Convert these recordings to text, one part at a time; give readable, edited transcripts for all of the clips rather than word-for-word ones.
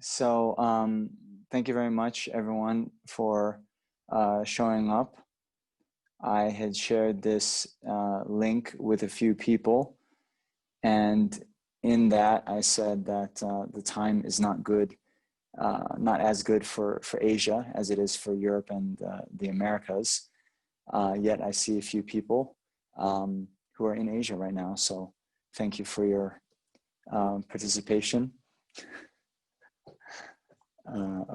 So thank you very much, everyone, for showing up. I had shared this link with a few people, and in that I said that the time is not good, not as good for Asia as it is for Europe and the Americas. Yet I see a few people who are in Asia right now. So thank you for your participation.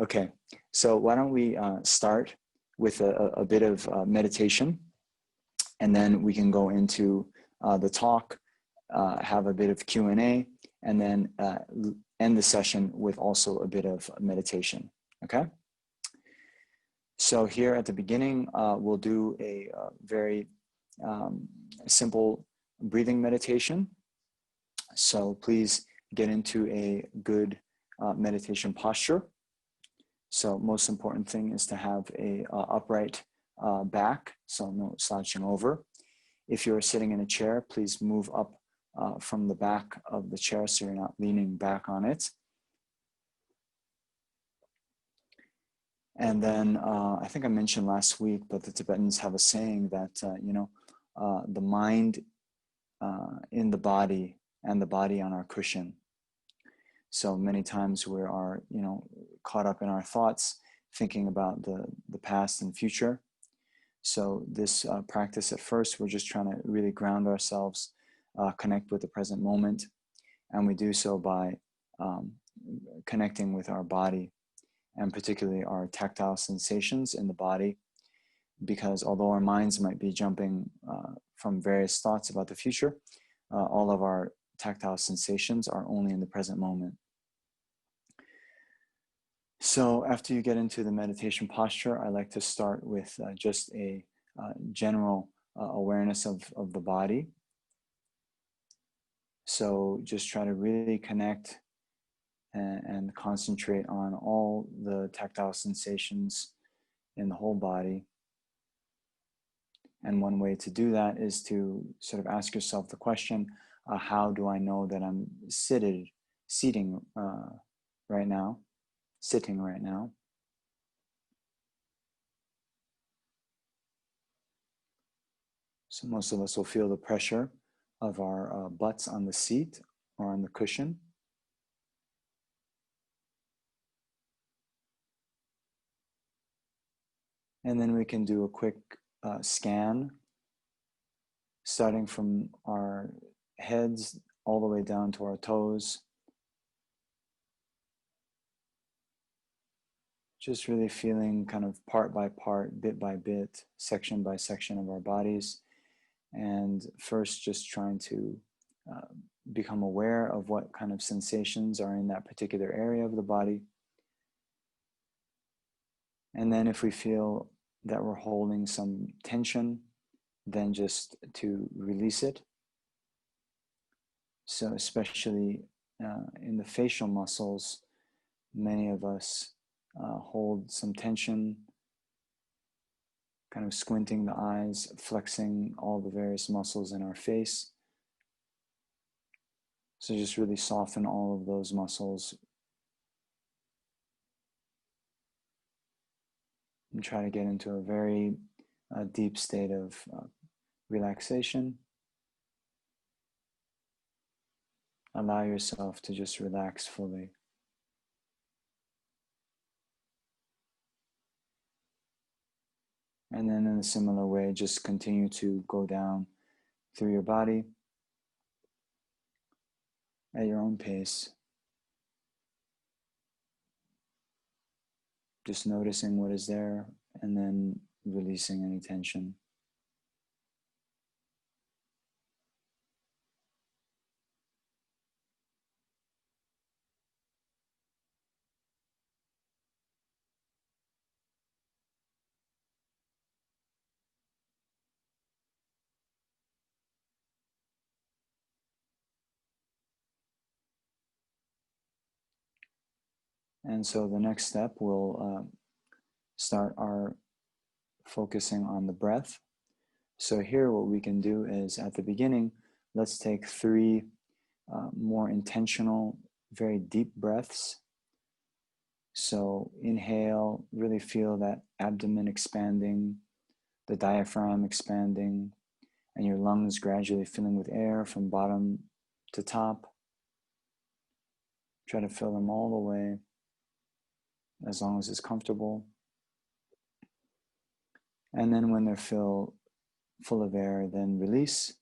Okay, so why don't we start with a bit of meditation, and then we can go into the talk, have a bit of Q&A, and then end the session with also a bit of meditation, okay? So here at the beginning, we'll do a very simple breathing meditation. So please get into a good meditation posture. So most important thing is to have a upright back, so no slouching over. If you're sitting in a chair, please move up from the back of the chair so you're not leaning back on it. And then I think I mentioned last week, but the Tibetans have a saying that, the mind in the body and the body on our cushion. So many times we are, caught up in our thoughts, thinking about the past and future. So this practice at first, we're just trying to really ground ourselves, connect with the present moment. And we do so by connecting with our body, and particularly our tactile sensations in the body. Because although our minds might be jumping from various thoughts about the future, all of our tactile sensations are only in the present moment. So after you get into the meditation posture, I like to start with just a general awareness of the body. So just try to really connect and concentrate on all the tactile sensations in the whole body. And one way to do that is to sort of ask yourself the question, how do I know that I'm sitting right now? So most of us will feel the pressure of our butts on the seat or on the cushion. And then we can do a quick scan, starting from our heads all the way down to our toes. Just really feeling kind of part by part, bit by bit, section by section of our bodies. And first just trying to become aware of what kind of sensations are in that particular area of the body. And then if we feel that we're holding some tension, then just to release it. So especially in the facial muscles, many of us hold some tension, kind of squinting the eyes, flexing all the various muscles in our face. So just really soften all of those muscles and try to get into a very deep state of relaxation. Allow yourself to just relax fully. And then in a similar way, just continue to go down through your body at your own pace. Just noticing what is there and then releasing any tension. And so the next step, we'll start our focusing on the breath. So here what we can do is at the beginning, let's take 3 more intentional, very deep breaths. So inhale, really feel that abdomen expanding, the diaphragm expanding, and your lungs gradually filling with air from bottom to top. Try to fill them all the way, as long as it's comfortable. And then when they're full of air, then release.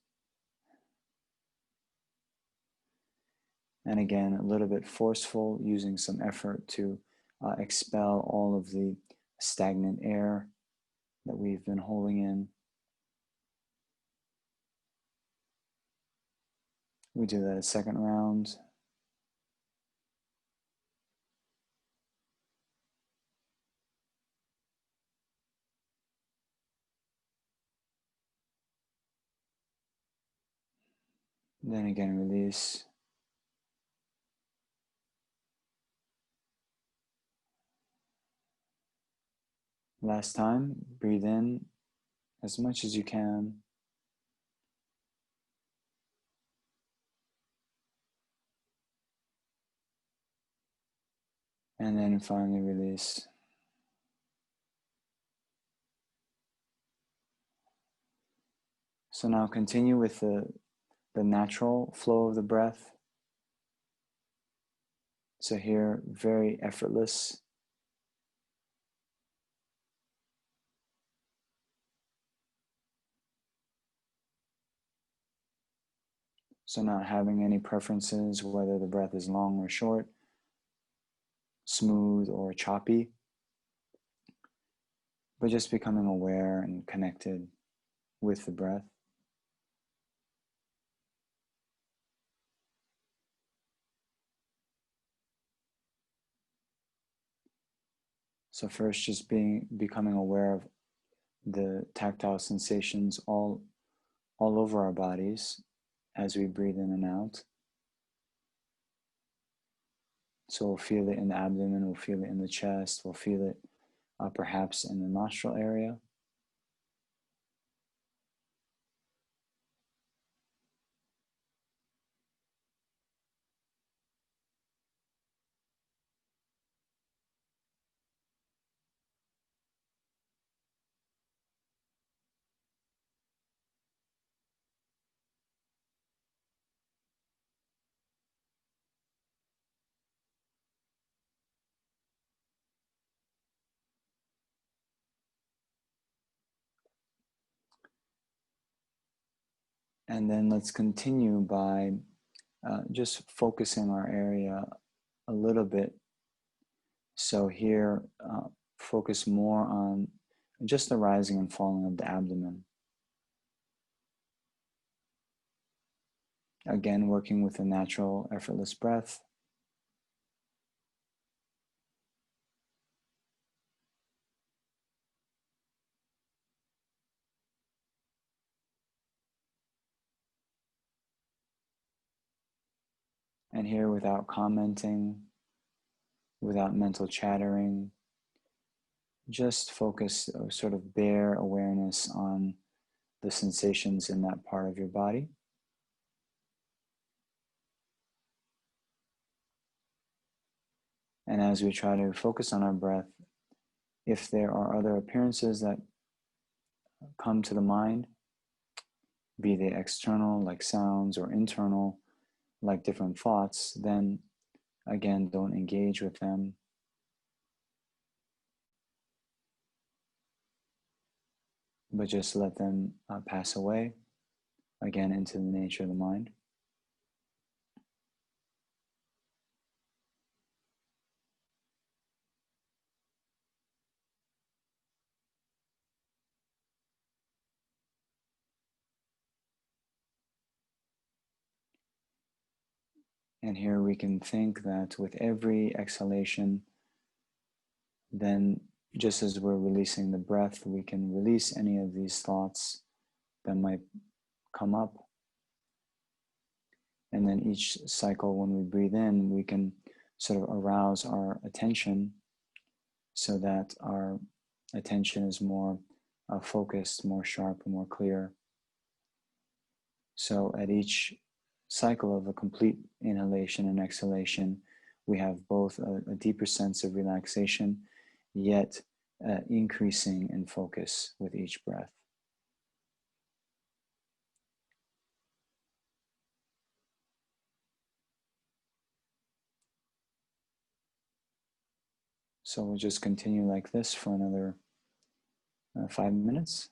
And again, a little bit forceful, using some effort to expel all of the stagnant air that we've been holding in. We do that a second round. Then again, release. Last time, breathe in as much as you can. And then finally release. So now continue with the natural flow of the breath. So here, very effortless. So not having any preferences, whether the breath is long or short, smooth or choppy, but just becoming aware and connected with the breath. So first, just becoming aware of the tactile sensations all over our bodies as we breathe in and out. So we'll feel it in the abdomen, we'll feel it in the chest, we'll feel it perhaps in the nostril area. And then let's continue by just focusing our area a little bit. So here, focus more on just the rising and falling of the abdomen. Again, working with a natural, effortless breath. And here, without commenting, without mental chattering, just focus, sort of bare awareness on the sensations in that part of your body. And as we try to focus on our breath, if there are other appearances that come to the mind, be they external, like sounds, or internal, like different thoughts, then again, don't engage with them. But just let them pass away, again, into the nature of the mind. And here we can think that with every exhalation, then just as we're releasing the breath, we can release any of these thoughts that might come up. And then each cycle, when we breathe in, we can sort of arouse our attention so that our attention is more focused, more sharp, and more clear. So at each cycle of a complete inhalation and exhalation, we have both a deeper sense of relaxation, yet increasing in focus with each breath. So we'll just continue like this for another 5 minutes.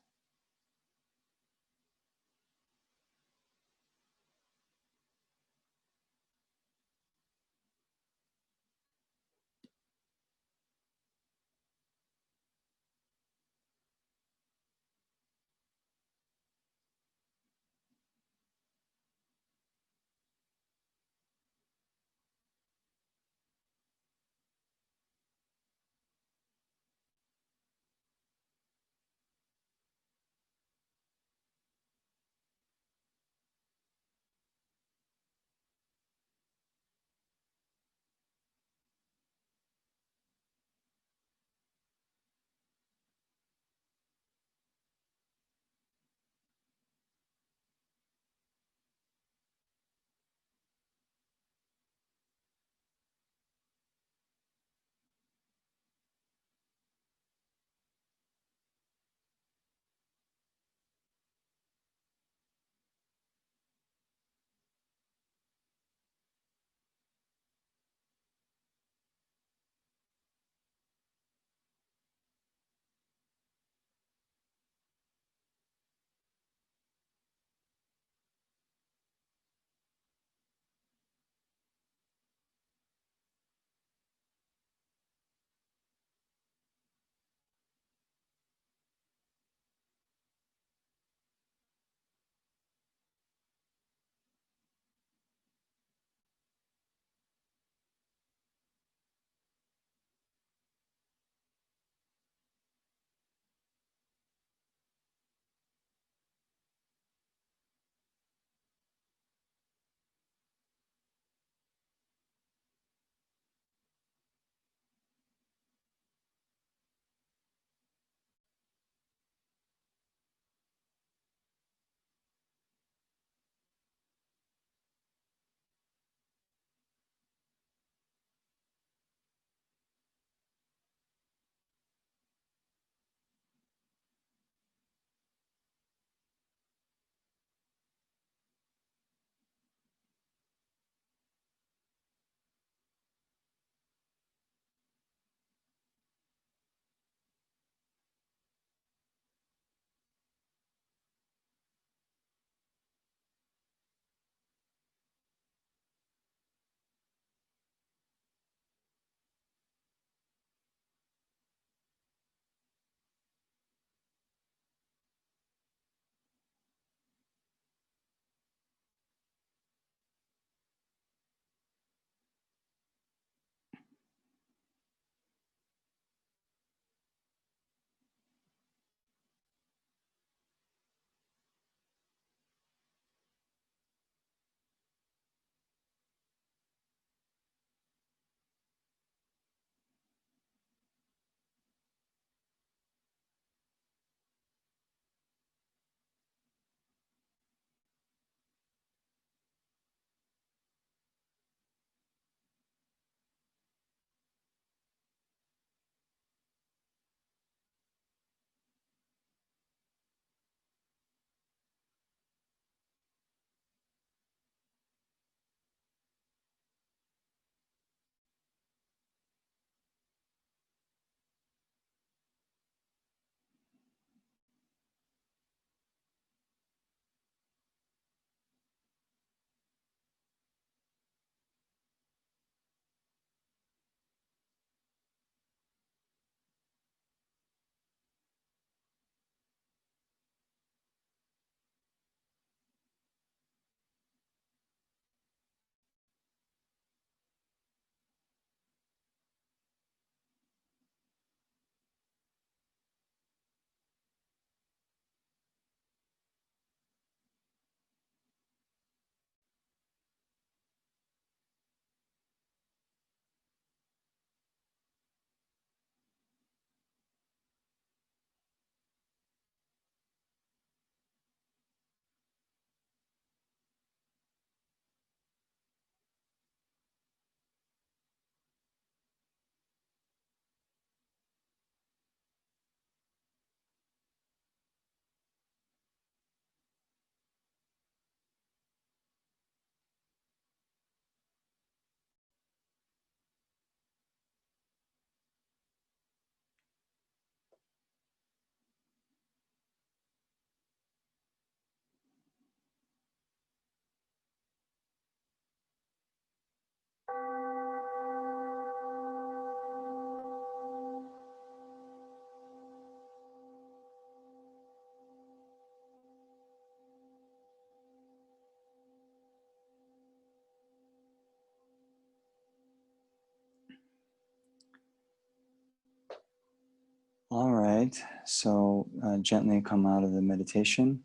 All right, so gently come out of the meditation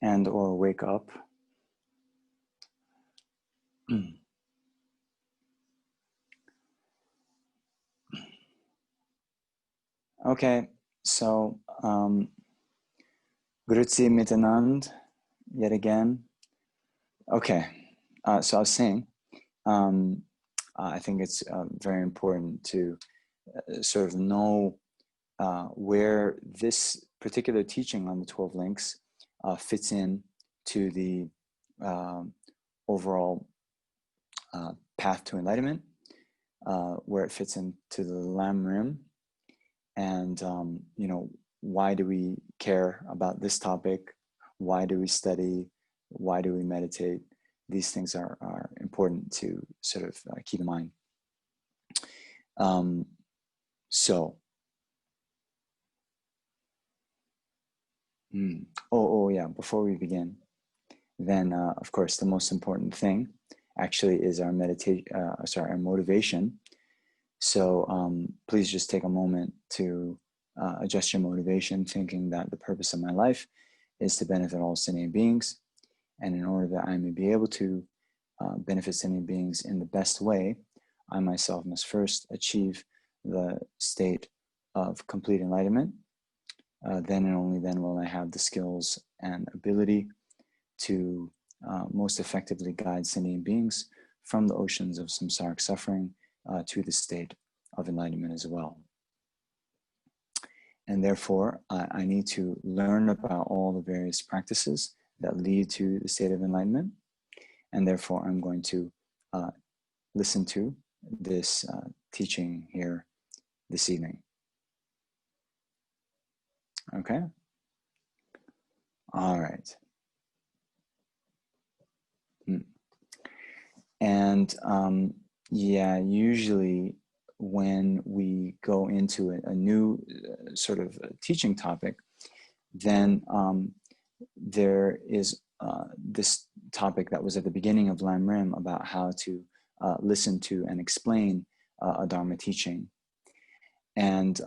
and or wake up. Okay, so Grüezi miteinander, yet again. Okay, so I was saying, I think it's very important to sort of know where this particular teaching on the 12 links fits in to the overall path to enlightenment, where it fits into the Lam Rim, and you know, why do we care about this topic? Why do we study? Why do we meditate? These things are important to sort of keep in mind. Oh yeah, before we begin, then of course the most important thing actually is our our motivation. So please just take a moment to adjust your motivation, thinking that the purpose of my life is to benefit all sentient beings. And in order that I may be able to benefit sentient beings in the best way, I myself must first achieve the state of complete enlightenment. Then and only then will I have the skills and ability to most effectively guide sentient beings from the oceans of samsaric suffering to the state of enlightenment as well. And therefore, I need to learn about all the various practices that lead to the state of enlightenment. And therefore, I'm going to listen to this teaching here this evening. Okay? All right. And yeah, usually when we go into a new sort of teaching topic, then there is this topic that was at the beginning of Lam Rim about how to listen to and explain a Dharma teaching. And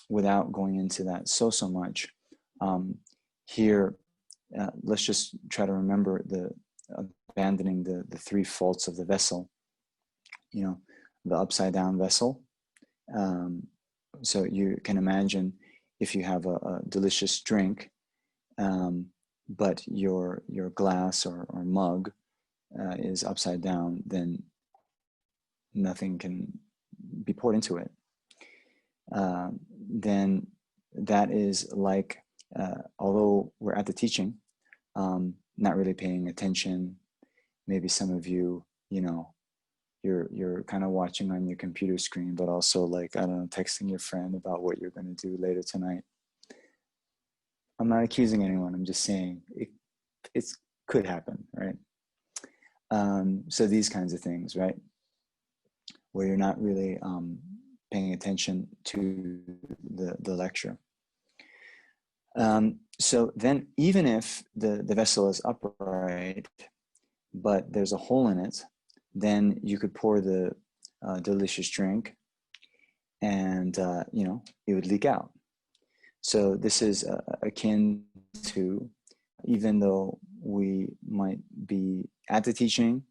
without going into that so much, here, let's just try to remember abandoning the three faults of the vessel, you know, the upside down vessel. So you can imagine if you have a delicious drink, but your glass or mug is upside down, then nothing can be poured into it. Then that is like, although we're at the teaching, not really paying attention. Maybe some of you, you know, you're kind of watching on your computer screen, but also like, I don't know, texting your friend about what you're going to do later tonight. I'm not accusing anyone. I'm just saying it could happen, right? So these kinds of things, right? Where you're not really paying attention to the lecture. So then even if the vessel is upright, but there's a hole in it, then you could pour the delicious drink and, you know, it would leak out. So this is akin to, even though we might be at the teaching,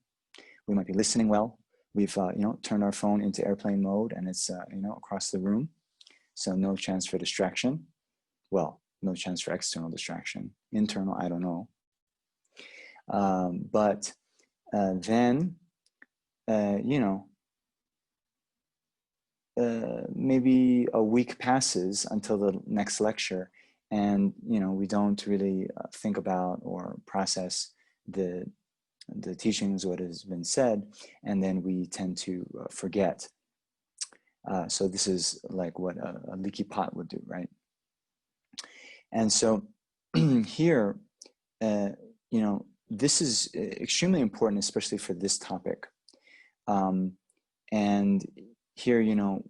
we might be listening well, we've, you know, turned our phone into airplane mode and it's, you know, across the room. So no chance for distraction. Well, no chance for external distraction. Internal, I don't know. But then, you know, maybe a week passes until the next lecture, and you know, we don't really think about or process the teachings, what has been said, and then we tend to forget. So this is like what a leaky pot would do, right? And so here, you know, this is extremely important, especially for this topic. And here, you know,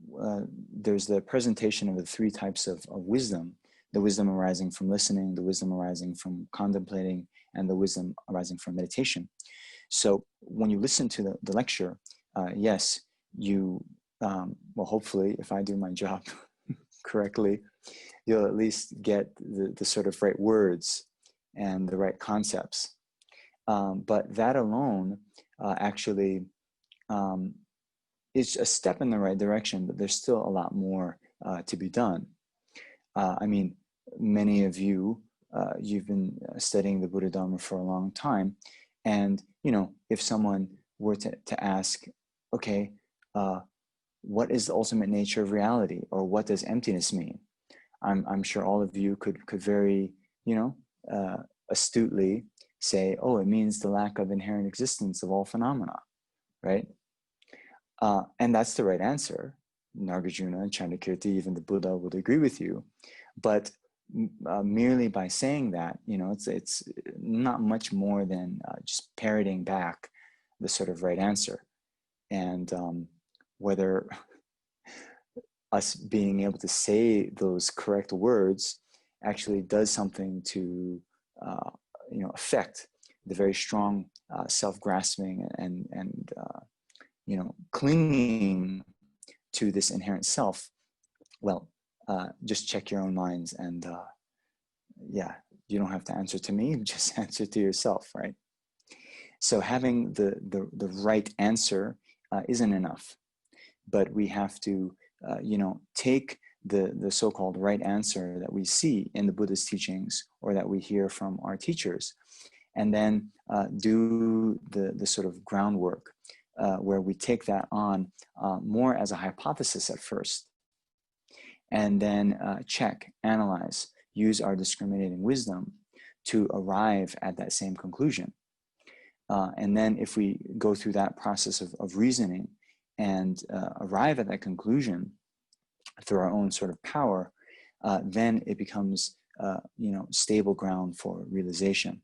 there's the presentation of the three types of wisdom: the wisdom arising from listening, the wisdom arising from contemplating, and the wisdom arising from meditation. So when you listen to the lecture, yes, you well, hopefully, if I do my job correctly, you'll at least get the sort of right words and the right concepts. But that alone actually is a step in the right direction, but there's still a lot more to be done. I mean, many of you, you've been studying the Buddha Dharma for a long time. And, you know, if someone were to ask, okay, what is the ultimate nature of reality? Or what does emptiness mean? I'm sure all of you could very, you know, astutely say, oh, it means the lack of inherent existence of all phenomena, right? And that's the right answer. Nagarjuna, Chandrakirti, even the Buddha would agree with you. But merely by saying that, you know, it's not much more than just parroting back the sort of right answer. And whether us being able to say those correct words actually does something to, you know, affect the very strong self-grasping and you know, clinging to this inherent self, well, just check your own minds, and yeah, you don't have to answer to me, just answer to yourself, right? So having the right answer isn't enough, but we have to, you know, take the so-called right answer that we see in the Buddha's teachings or that we hear from our teachers, and then do the sort of groundwork where we take that on more as a hypothesis at first, and then check, analyze, use our discriminating wisdom to arrive at that same conclusion. And then if we go through that process of reasoning and arrive at that conclusion through our own sort of power, then it becomes, you know, stable ground for realization.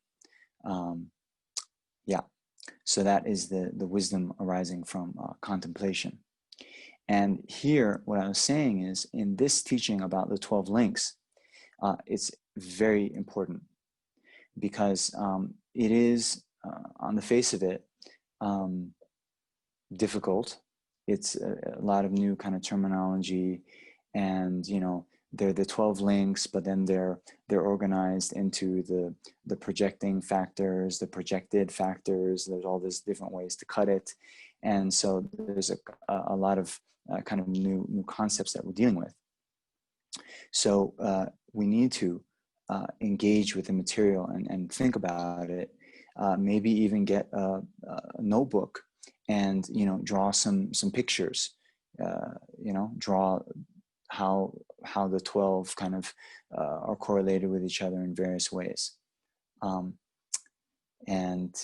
Yeah. So that is the wisdom arising from contemplation. And here, what I was saying is, in this teaching about the 12 links, it's very important because it is, on the face of it, difficult. It's a lot of new kind of terminology, and, you know, they're the 12 links, but then they're organized into the projecting factors, the projected factors. There's all these different ways to cut it, and so there's a lot of kind of new concepts that we're dealing with. So we need to engage with the material and think about it. Maybe even get a notebook and, you know, draw some pictures. You know, draw how the 12 kind of are correlated with each other in various ways. And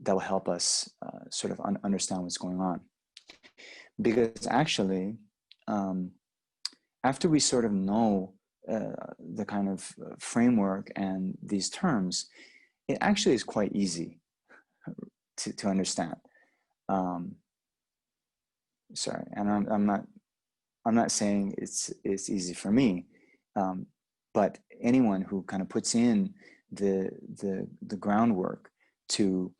that will help us sort of understand what's going on. Because actually, after we sort of know the kind of framework and these terms, it actually is quite easy to understand. Sorry, and I'm not saying it's easy for me, but anyone who kind of puts in the groundwork to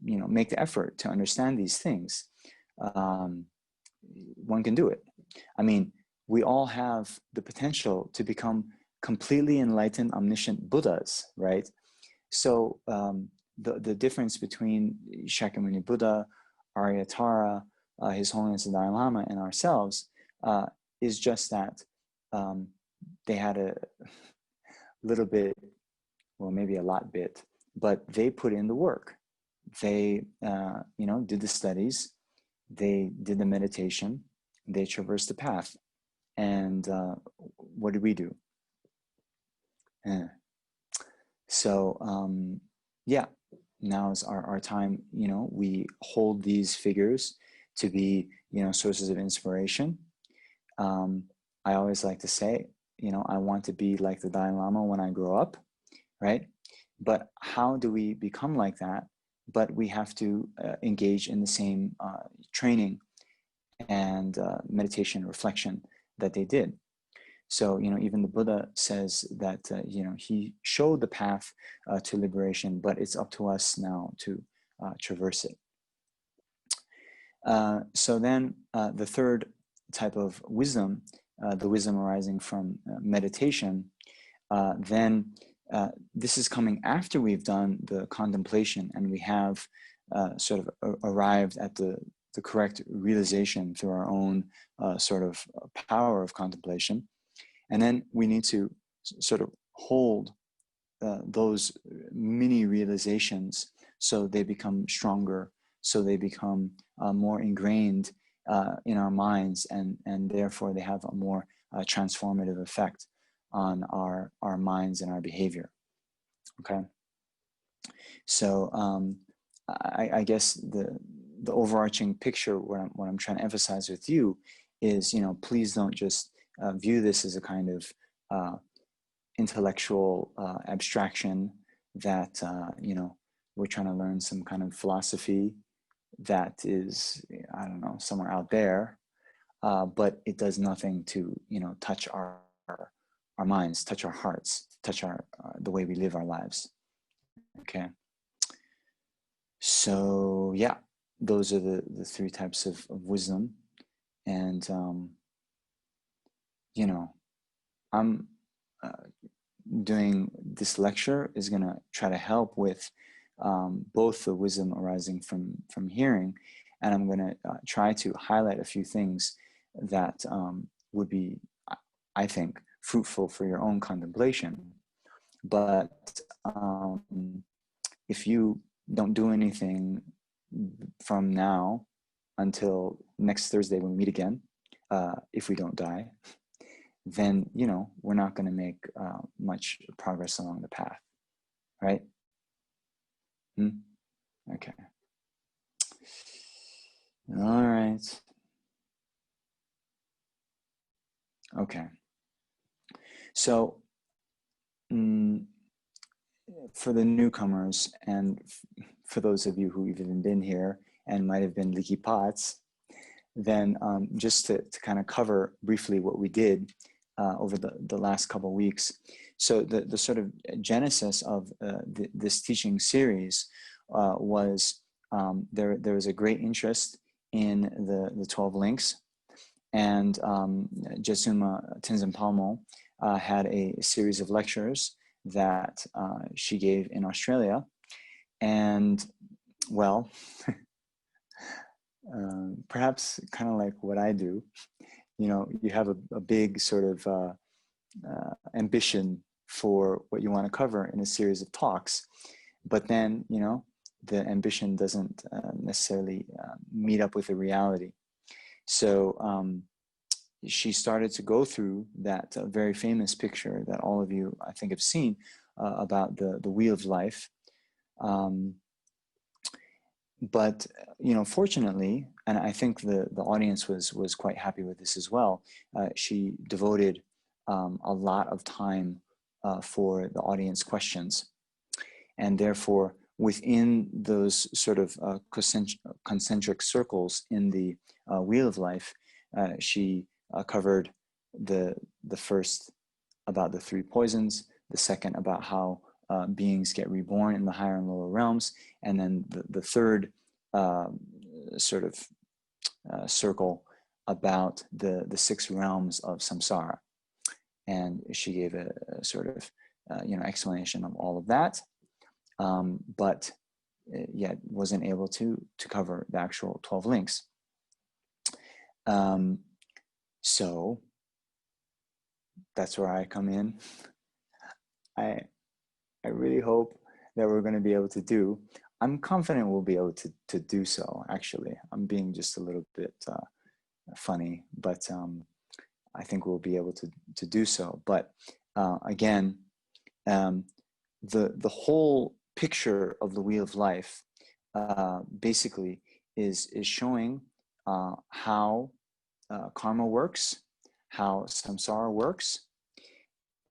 you know, make the effort to understand these things, one can do it. I mean, we all have the potential to become completely enlightened, omniscient Buddhas, right? So the difference between Shakyamuni Buddha, Aryatara, His Holiness the Dalai Lama, and ourselves is just that they had a little bit, well, maybe a lot bit, but they put in the work. They, you know, did the studies, they did the meditation, they traversed the path. And what did we do? So yeah, now is our time. You know, we hold these figures to be, you know, sources of inspiration. I always like to say, you know, I want to be like the Dalai Lama when I grow up, right? But how do we become like that? But we have to engage in the same training and meditation, reflection that they did. So, you know, even the Buddha says that, you know, he showed the path to liberation, but it's up to us now to traverse it. So then the third type of wisdom, the wisdom arising from meditation, then this is coming after we've done the contemplation and we have sort of arrived at the correct realization through our own sort of power of contemplation. And then we need to sort of hold those mini realizations so they become stronger, so they become more ingrained in our minds, and therefore they have a more transformative effect on our minds and our behavior. Okay, so I guess the overarching picture, what I'm trying to emphasize with you is, please don't just view this as a kind of intellectual abstraction that we're trying to learn some kind of philosophy that is, I don't know, somewhere out there, but it does nothing to touch our minds, touch our hearts, touch our the way we live our lives. Okay, so yeah, those are the three types of wisdom. And I'm doing this lecture is going to try to help with both the wisdom arising from hearing, and I'm going to try to highlight a few things that would be, I think, fruitful for your own contemplation. But if you don't do anything from now until next Thursday when we meet again, if we don't die, then we're not going to make much progress along the path, right? Okay. All right. Okay. So for the newcomers, and for those of you who even been here and might have been leaky pots, then just to kind of cover briefly what we did over the last couple of weeks. So the sort of genesis of this teaching series was there was a great interest in the 12 links, and Jesuma Tenzin Namjong had a series of lectures that she gave in Australia, and well, perhaps kind of like what I do, you have a big sort of ambition for what you want to cover in a series of talks, but then the ambition doesn't necessarily meet up with the reality. So she started to go through that very famous picture that all of you, I think, have seen about the wheel of life. But fortunately, and I think the audience was quite happy with this as well, she devoted a lot of time for the audience questions, and therefore within those sort of concentric circles in the wheel of life, she covered the first about the three poisons, the second about how beings get reborn in the higher and lower realms, and then the third sort of circle about the 6 realms of samsara. And she gave a sort of explanation of all of that, but yet wasn't able to cover the actual 12 links. So that's where I come in. I really hope that we're going to be able to do. I'm confident we'll be able to do so, actually. I'm being just a little bit funny, but I think we'll be able to do so. But again, the whole picture of the wheel of life basically is showing how karma works, how samsara works,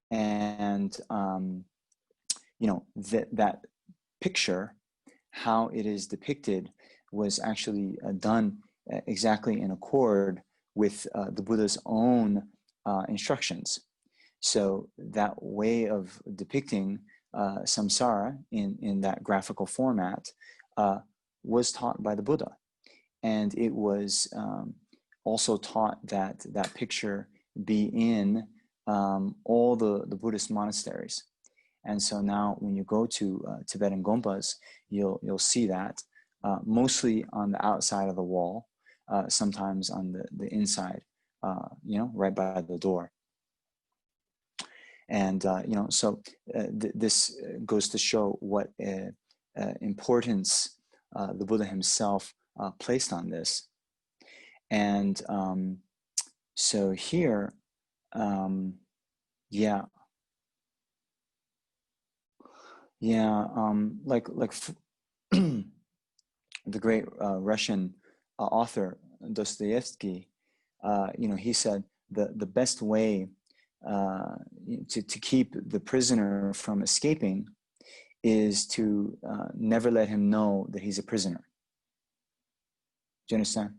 and that picture, how it is depicted, was actually done exactly in accord with the Buddha's own instructions. So that way of depicting samsara in that graphical format was taught by the Buddha. and it was also taught that that picture be in all the Buddhist monasteries. And so now when you go to Tibetan Gompas, you'll see that mostly on the outside of the wall, sometimes on the inside, right by the door. And, so this goes to show what importance the Buddha himself placed on this. And so here, like the great Russian author Dostoevsky, he said the best way to keep the prisoner from escaping is to never let him know that he's a prisoner. Do you understand?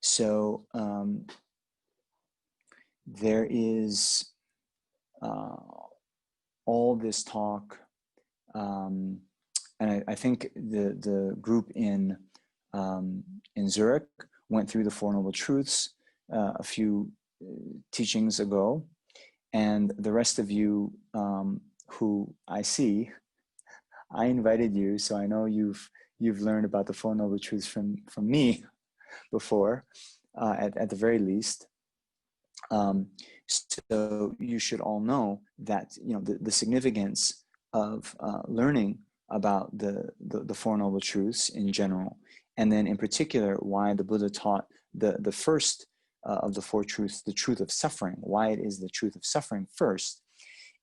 So there is all this talk, and I think the group in Zurich went through the Four Noble Truths a few teachings ago, and the rest of you who I see, I invited you, so I know you've learned about the Four Noble Truths from me before, at the very least. So you should all know that the significance of learning about the Four Noble Truths in general, and then in particular why the Buddha taught the first of the four truths, the truth of suffering. Why it is the truth of suffering first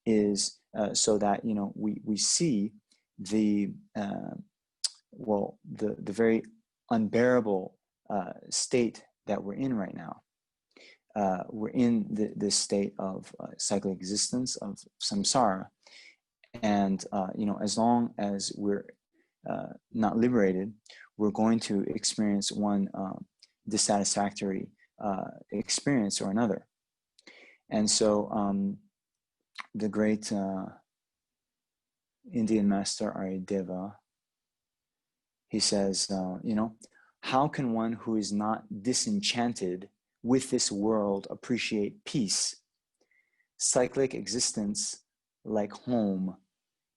is so that we see the very unbearable state that we're in right now. We're in this state of cyclic existence, of samsara, and as long as we're not liberated, we're going to experience one dissatisfactory experience or another. And so the great Indian master Aryadeva, he says, how can one who is not disenchanted with this world appreciate peace? Cyclic existence, like home,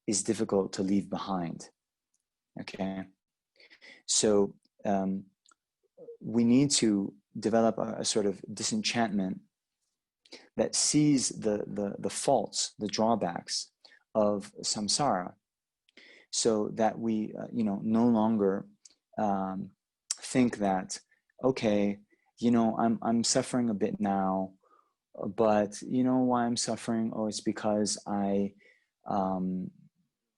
is difficult to leave behind. Okay, so we need to develop a sort of disenchantment that sees the faults, the drawbacks of samsara, so that we no longer think that, okay, I'm suffering a bit now, but why I'm suffering? Oh, it's because I'm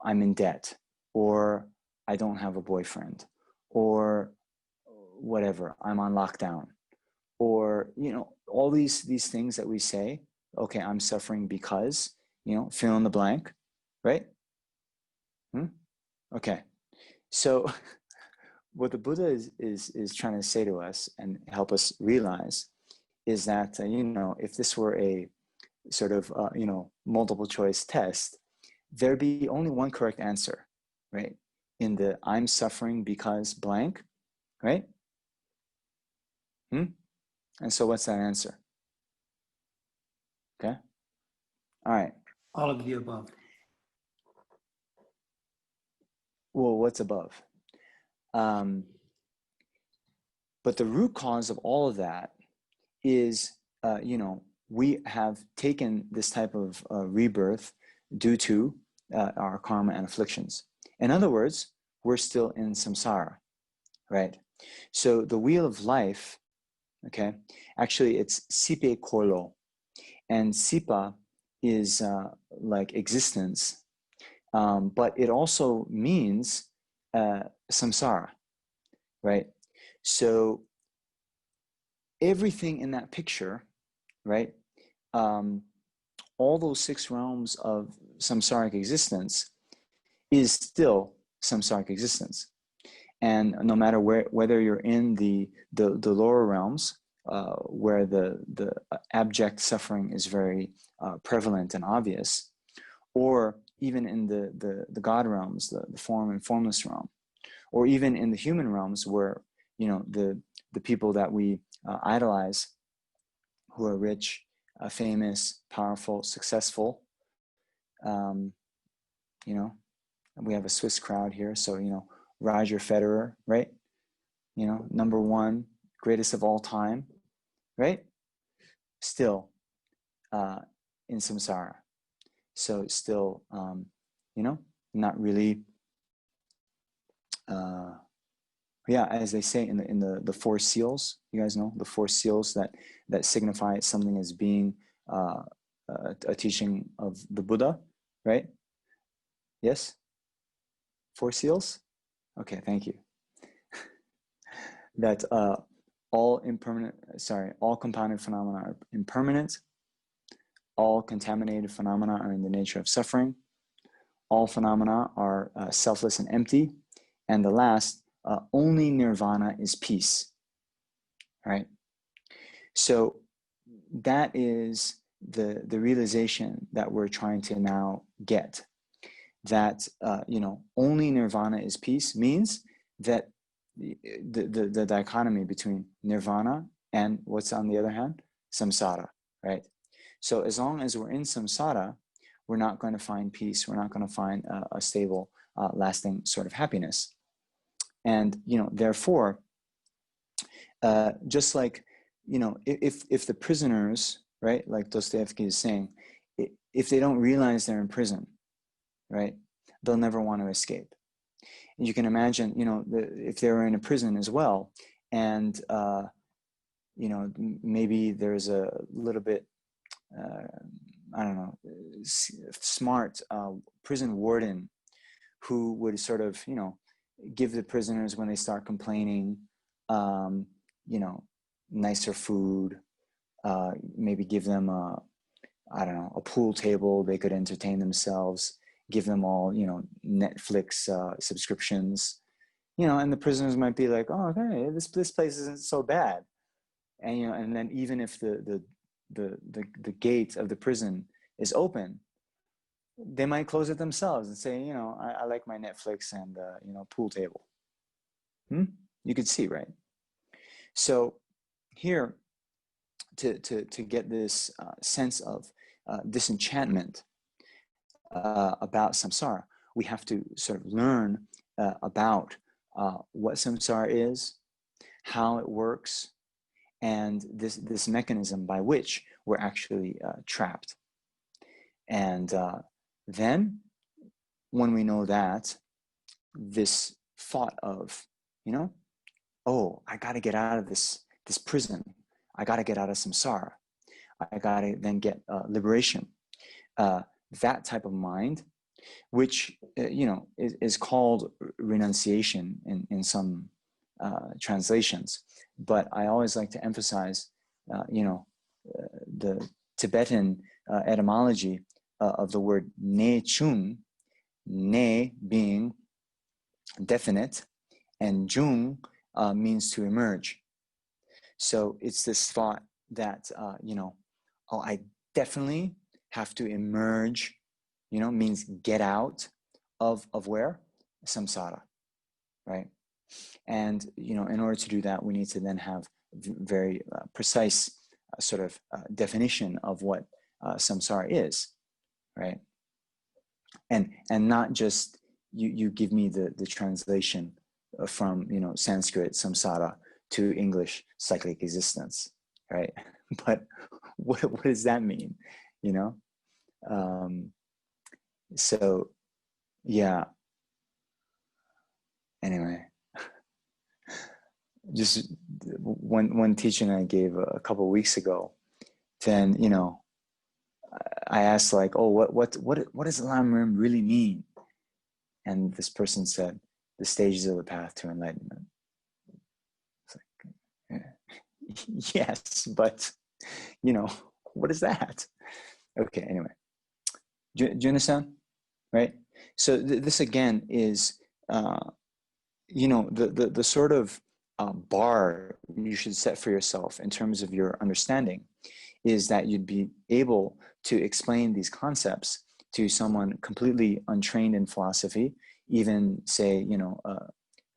in debt, or I don't have a boyfriend, or whatever, I'm on lockdown, or all these things that we say. Okay, I'm suffering because fill in the blank, right? Okay, so what the Buddha is trying to say to us and help us realize is that if this were a sort of multiple choice test, there'd be only one correct answer, right? In the I'm suffering because blank, right? And so what's that answer? Okay. All right. All of the above. Well, what's above? But the root cause of all of that is, we have taken this type of rebirth due to our karma and afflictions. In other words, we're still in samsara, right? So the wheel of life, okay, actually it's sipe korlo, and sipa is like existence, but it also means samsara, right? So everything in that picture, right? All those 6 realms of samsaric existence is still samsaric existence. And no matter whether you're in the lower realms, where the abject suffering is very prevalent and obvious, or even in the God realms, the form and formless realm, or even in the human realms where you know, the people that we idolize, who are rich, famous, powerful, successful. You know, we have a Swiss crowd here, so you know, Roger Federer, right? You know, #1, greatest of all time, right? Still in samsara. So still, you know, not really. Yeah, as they say in the four seals, you guys know the four seals that signify something as being a teaching of the Buddha, right? Yes, four seals. Okay, thank you. That all compounded phenomena are impermanent. All contaminated phenomena are in the nature of suffering. All phenomena are selfless and empty. And the last, only nirvana is peace. Right? So that is the realization that we're trying to now get. That you know, only nirvana is peace means that the dichotomy between nirvana and what's on the other hand, samsara, right? So as long as we're in samsara, we're not going to find peace. We're not going to find a stable, lasting sort of happiness. And you know, therefore, just like, you know, if the prisoners, right, like Dostoevsky is saying, if they don't realize they're in prison, right, they'll never want to escape. And you can imagine, you know, if they were in a prison as well, and you know, maybe there's a little bit, I don't know, smart prison warden who would sort of, you know, give the prisoners, when they start complaining, you know, nicer food, maybe give them I don't know, a pool table, they could entertain themselves, give them all, you know, Netflix subscriptions, you know, and the prisoners might be like, oh, okay, this place isn't so bad. And, you know, and then even if the gate of the prison is open, they might close it themselves and say, you know, I like my Netflix and, you know, pool table. You could see, right? So here, to get this sense of disenchantment about samsara, we have to sort of learn about what samsara is, how it works, and this mechanism by which we're actually trapped. And then when we know that, this thought of, you know, oh, I got to get out of this prison. I got to get out of samsara. I got to then get liberation. That type of mind, which, you know, is called renunciation in some translations. But I always like to emphasize, you know, the Tibetan etymology of the word ne chung, ne being definite, and jung means to emerge. So it's this thought that, you know, oh, I definitely have to emerge, you know, means get out of where? Samsara, right? And, you know, in order to do that, we need to then have very precise sort of definition of what samsara is, right? And not just you give me the translation from, you know, Sanskrit samsara to English cyclic existence, right? But what does that mean, you know? So yeah, anyway, just one teaching I gave a couple of weeks ago, then, you know, I asked like, oh, what does Lam Rim really mean? And this person said, the stages of the path to enlightenment. It's like, yeah. Yes, but, you know, what is that? Okay, anyway, do you understand? Right? So this again is, you know, the sort of bar you should set for yourself in terms of your understanding is that you'd be able to explain these concepts to someone completely untrained in philosophy, even say, you know,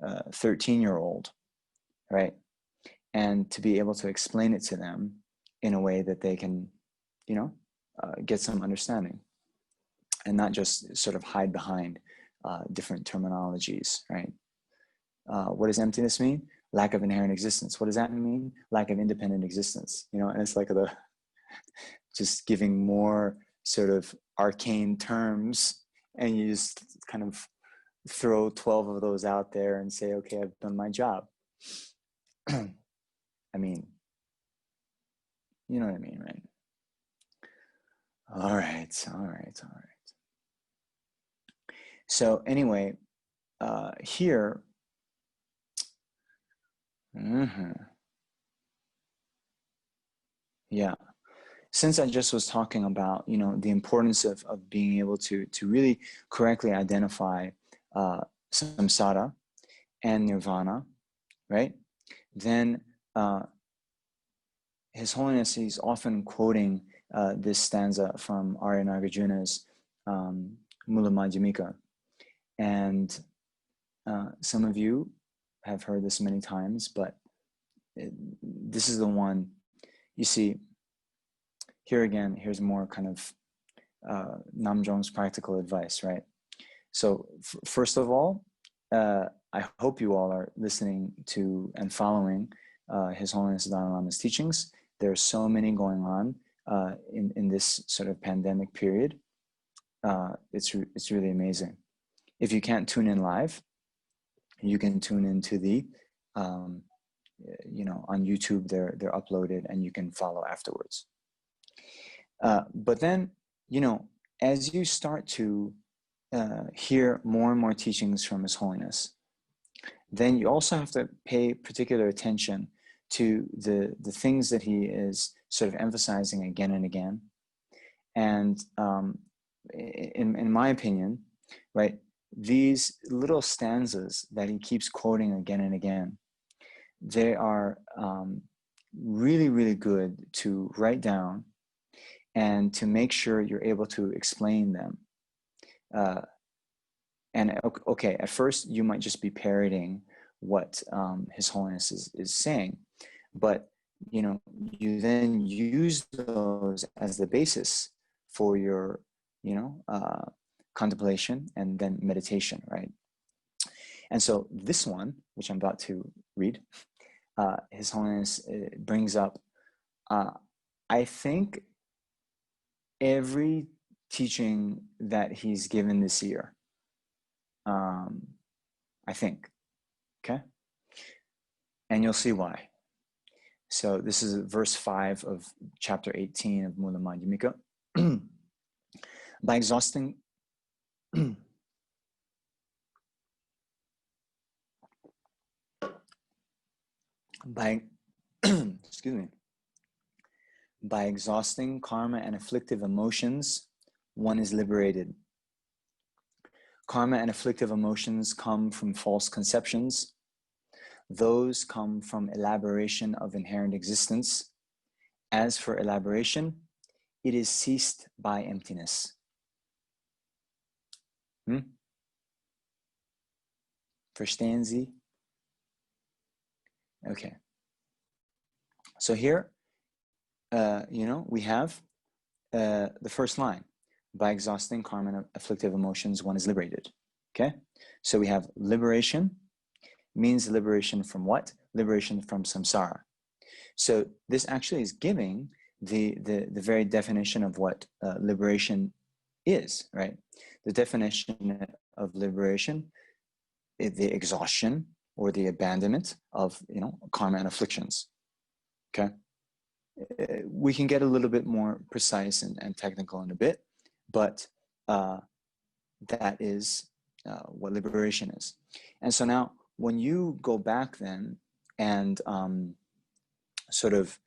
a 13-year-old, right? And to be able to explain it to them in a way that they can, you know, get some understanding, and not just sort of hide behind different terminologies, right? What does emptiness mean? Lack of inherent existence. What does that mean? Lack of independent existence, you know? And it's like just giving more sort of arcane terms, and you just kind of throw 12 of those out there and say, okay, I've done my job. I mean, you know what I mean, right? All right. So anyway, here, yeah. Since I just was talking about, you know, the importance of being able to really correctly identify samsara and nirvana, right? Then His Holiness, he's often quoting this stanza from Arya Nagarjuna's Mula Madhyamika. And some of you have heard this many times, but this is the one. You see, here again, here's more kind of Namjong's practical advice, right? So first of all, I hope you all are listening to and following His Holiness Dalai Lama's teachings. There's so many going on in this sort of pandemic period. It's really amazing. If you can't tune in live, you can tune into the, you know, on YouTube. They're uploaded, and you can follow afterwards. But then, you know, as you start to hear more and more teachings from His Holiness, then you also have to pay particular attention to the things that he is sort of emphasizing again and again. And in my opinion, right, these little stanzas that he keeps quoting again and again, they are really, really good to write down and to make sure you're able to explain them. And okay, at first you might just be parroting what His Holiness is saying, but you know, you then use those as the basis for your, you know, contemplation and then meditation, right? And so this one, which I'm about to read, His Holiness brings up, I think, every teaching that he's given this year. I think, okay? And you'll see why. So this is verse 5 of chapter 18 of Mula Madhyamika. By exhausting excuse me, by exhausting karma and afflictive emotions, one is liberated. Karma and afflictive emotions come from false conceptions. Those come from elaboration of inherent existence. As for elaboration, it is ceased by emptiness. Verstehen Sie? Okay. So here, you know, we have the first line. By exhausting karma and afflictive emotions, one is liberated. Okay? So we have liberation means liberation from what? Liberation from samsara. So this actually is giving the very definition of what liberation is, right? The definition of liberation is the exhaustion or the abandonment of, you know, karma and afflictions. Okay? We can get a little bit more precise and technical in a bit, but that is what liberation is. And so now, when you go back then and sort of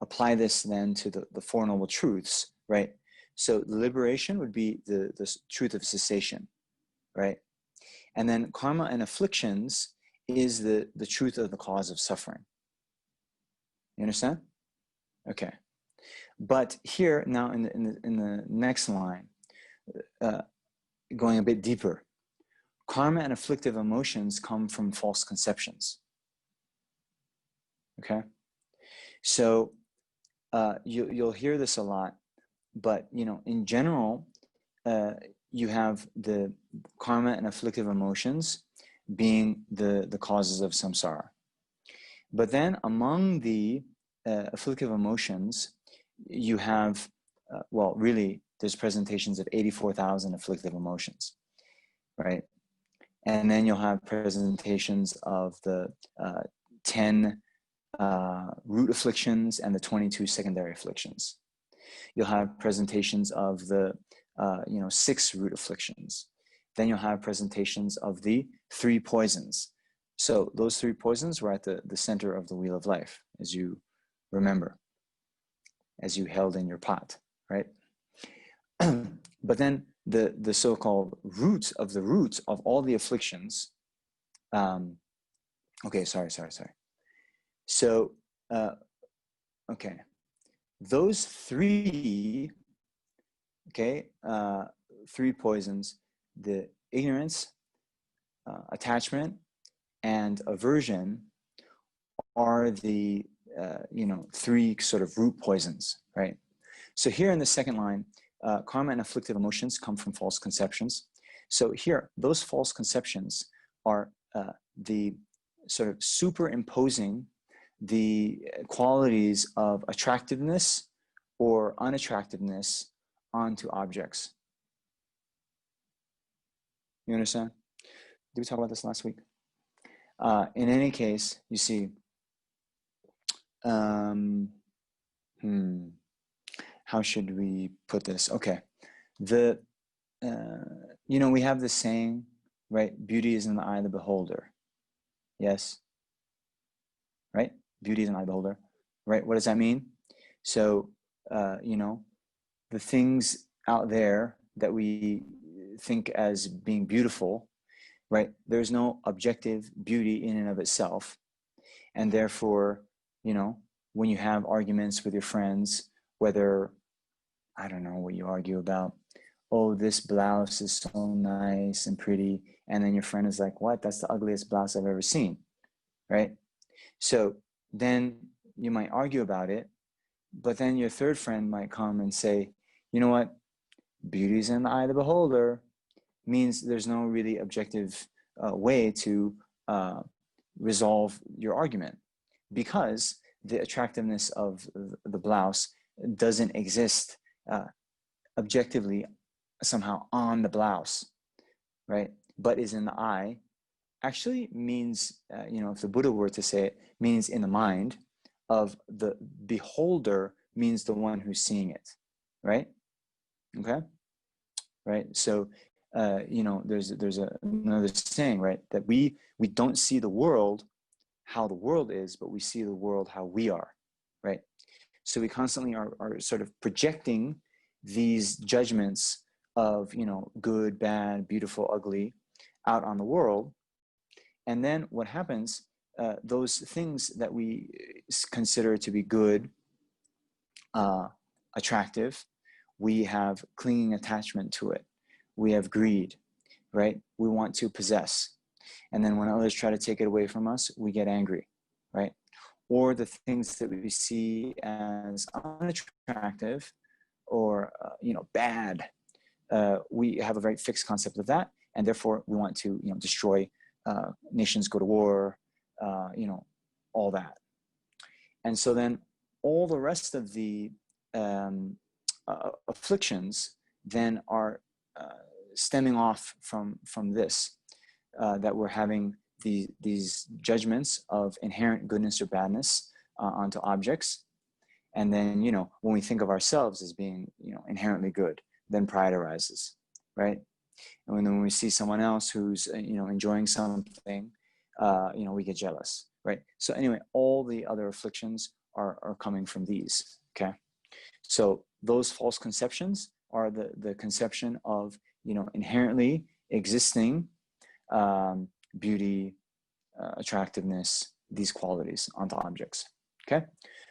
apply this then to the Four Noble Truths, right? So liberation would be the truth of cessation, right? And then karma and afflictions is the truth of the cause of suffering. You understand? Okay. But here now in the next line, going a bit deeper, karma and afflictive emotions come from false conceptions. okay? So you'll hear this a lot, but in general, you have the karma and afflictive emotions being the causes of samsara. But then among the afflictive emotions, you have, well, really, there's presentations of 84,000 afflictive emotions, right? And then you'll have presentations of the 10 root afflictions and the 22 secondary afflictions. You'll have presentations of the 6 root afflictions. Then you'll have presentations of the 3 poisons. So those 3 poisons were at the center of the wheel of life, as you remember, as you held in your pot, right? But then the so-called roots of all the afflictions. Okay, sorry. So, okay, those 3, okay, 3 poisons, the ignorance, attachment, and aversion are the 3 sort of root poisons, right? So here in the second line, karma and afflictive emotions come from false conceptions. So here, those false conceptions are the sort of superimposing the qualities of attractiveness or unattractiveness onto objects. You understand? Did we talk about this last week? In any case, you see, how should we put this? Okay, we have this saying, right? Beauty is in the eye of the beholder. Yes, right? Beauty is in the eye of the beholder, right? What does that mean? So, the things out there that we think as being beautiful, right? There's no objective beauty in and of itself. And therefore, when you have arguments with your friends, whether, I don't know what you argue about, oh, this blouse is so nice and pretty. And then your friend is like, what? That's the ugliest blouse I've ever seen, right? So then you might argue about it, but then your third friend might come and say, you know what? Beauty's in the eye of the beholder means there's no really objective way to resolve your argument, because the attractiveness of the blouse doesn't exist objectively somehow on the blouse, right? But is in the eye. Actually means, if the Buddha were to say it, means in the mind of the beholder, means the one who's seeing it, right? Okay, right? So, there's another saying, right? That we don't see the world how the world is, but we see the world how we are, right? So we constantly are sort of projecting these judgments of, good, bad, beautiful, ugly out on the world. And then what happens, those things that we consider to be good, attractive, we have clinging attachment to it. We have greed, right? We want to possess. And then when others try to take it away from us, we get angry, right? Or the things that we see as unattractive or, bad, we have a very fixed concept of that. And therefore we want to, destroy nations, go to war, all that. And so then all the rest of the afflictions then are stemming off from this, that we're having these judgments of inherent goodness or badness onto objects. And then, when we think of ourselves as being, inherently good, then pride arises, right? And when we see someone else who's, enjoying something, we get jealous, right? So anyway, all the other afflictions are coming from these, okay? So those false conceptions are the conception of, inherently existing beauty, attractiveness, these qualities onto objects, okay?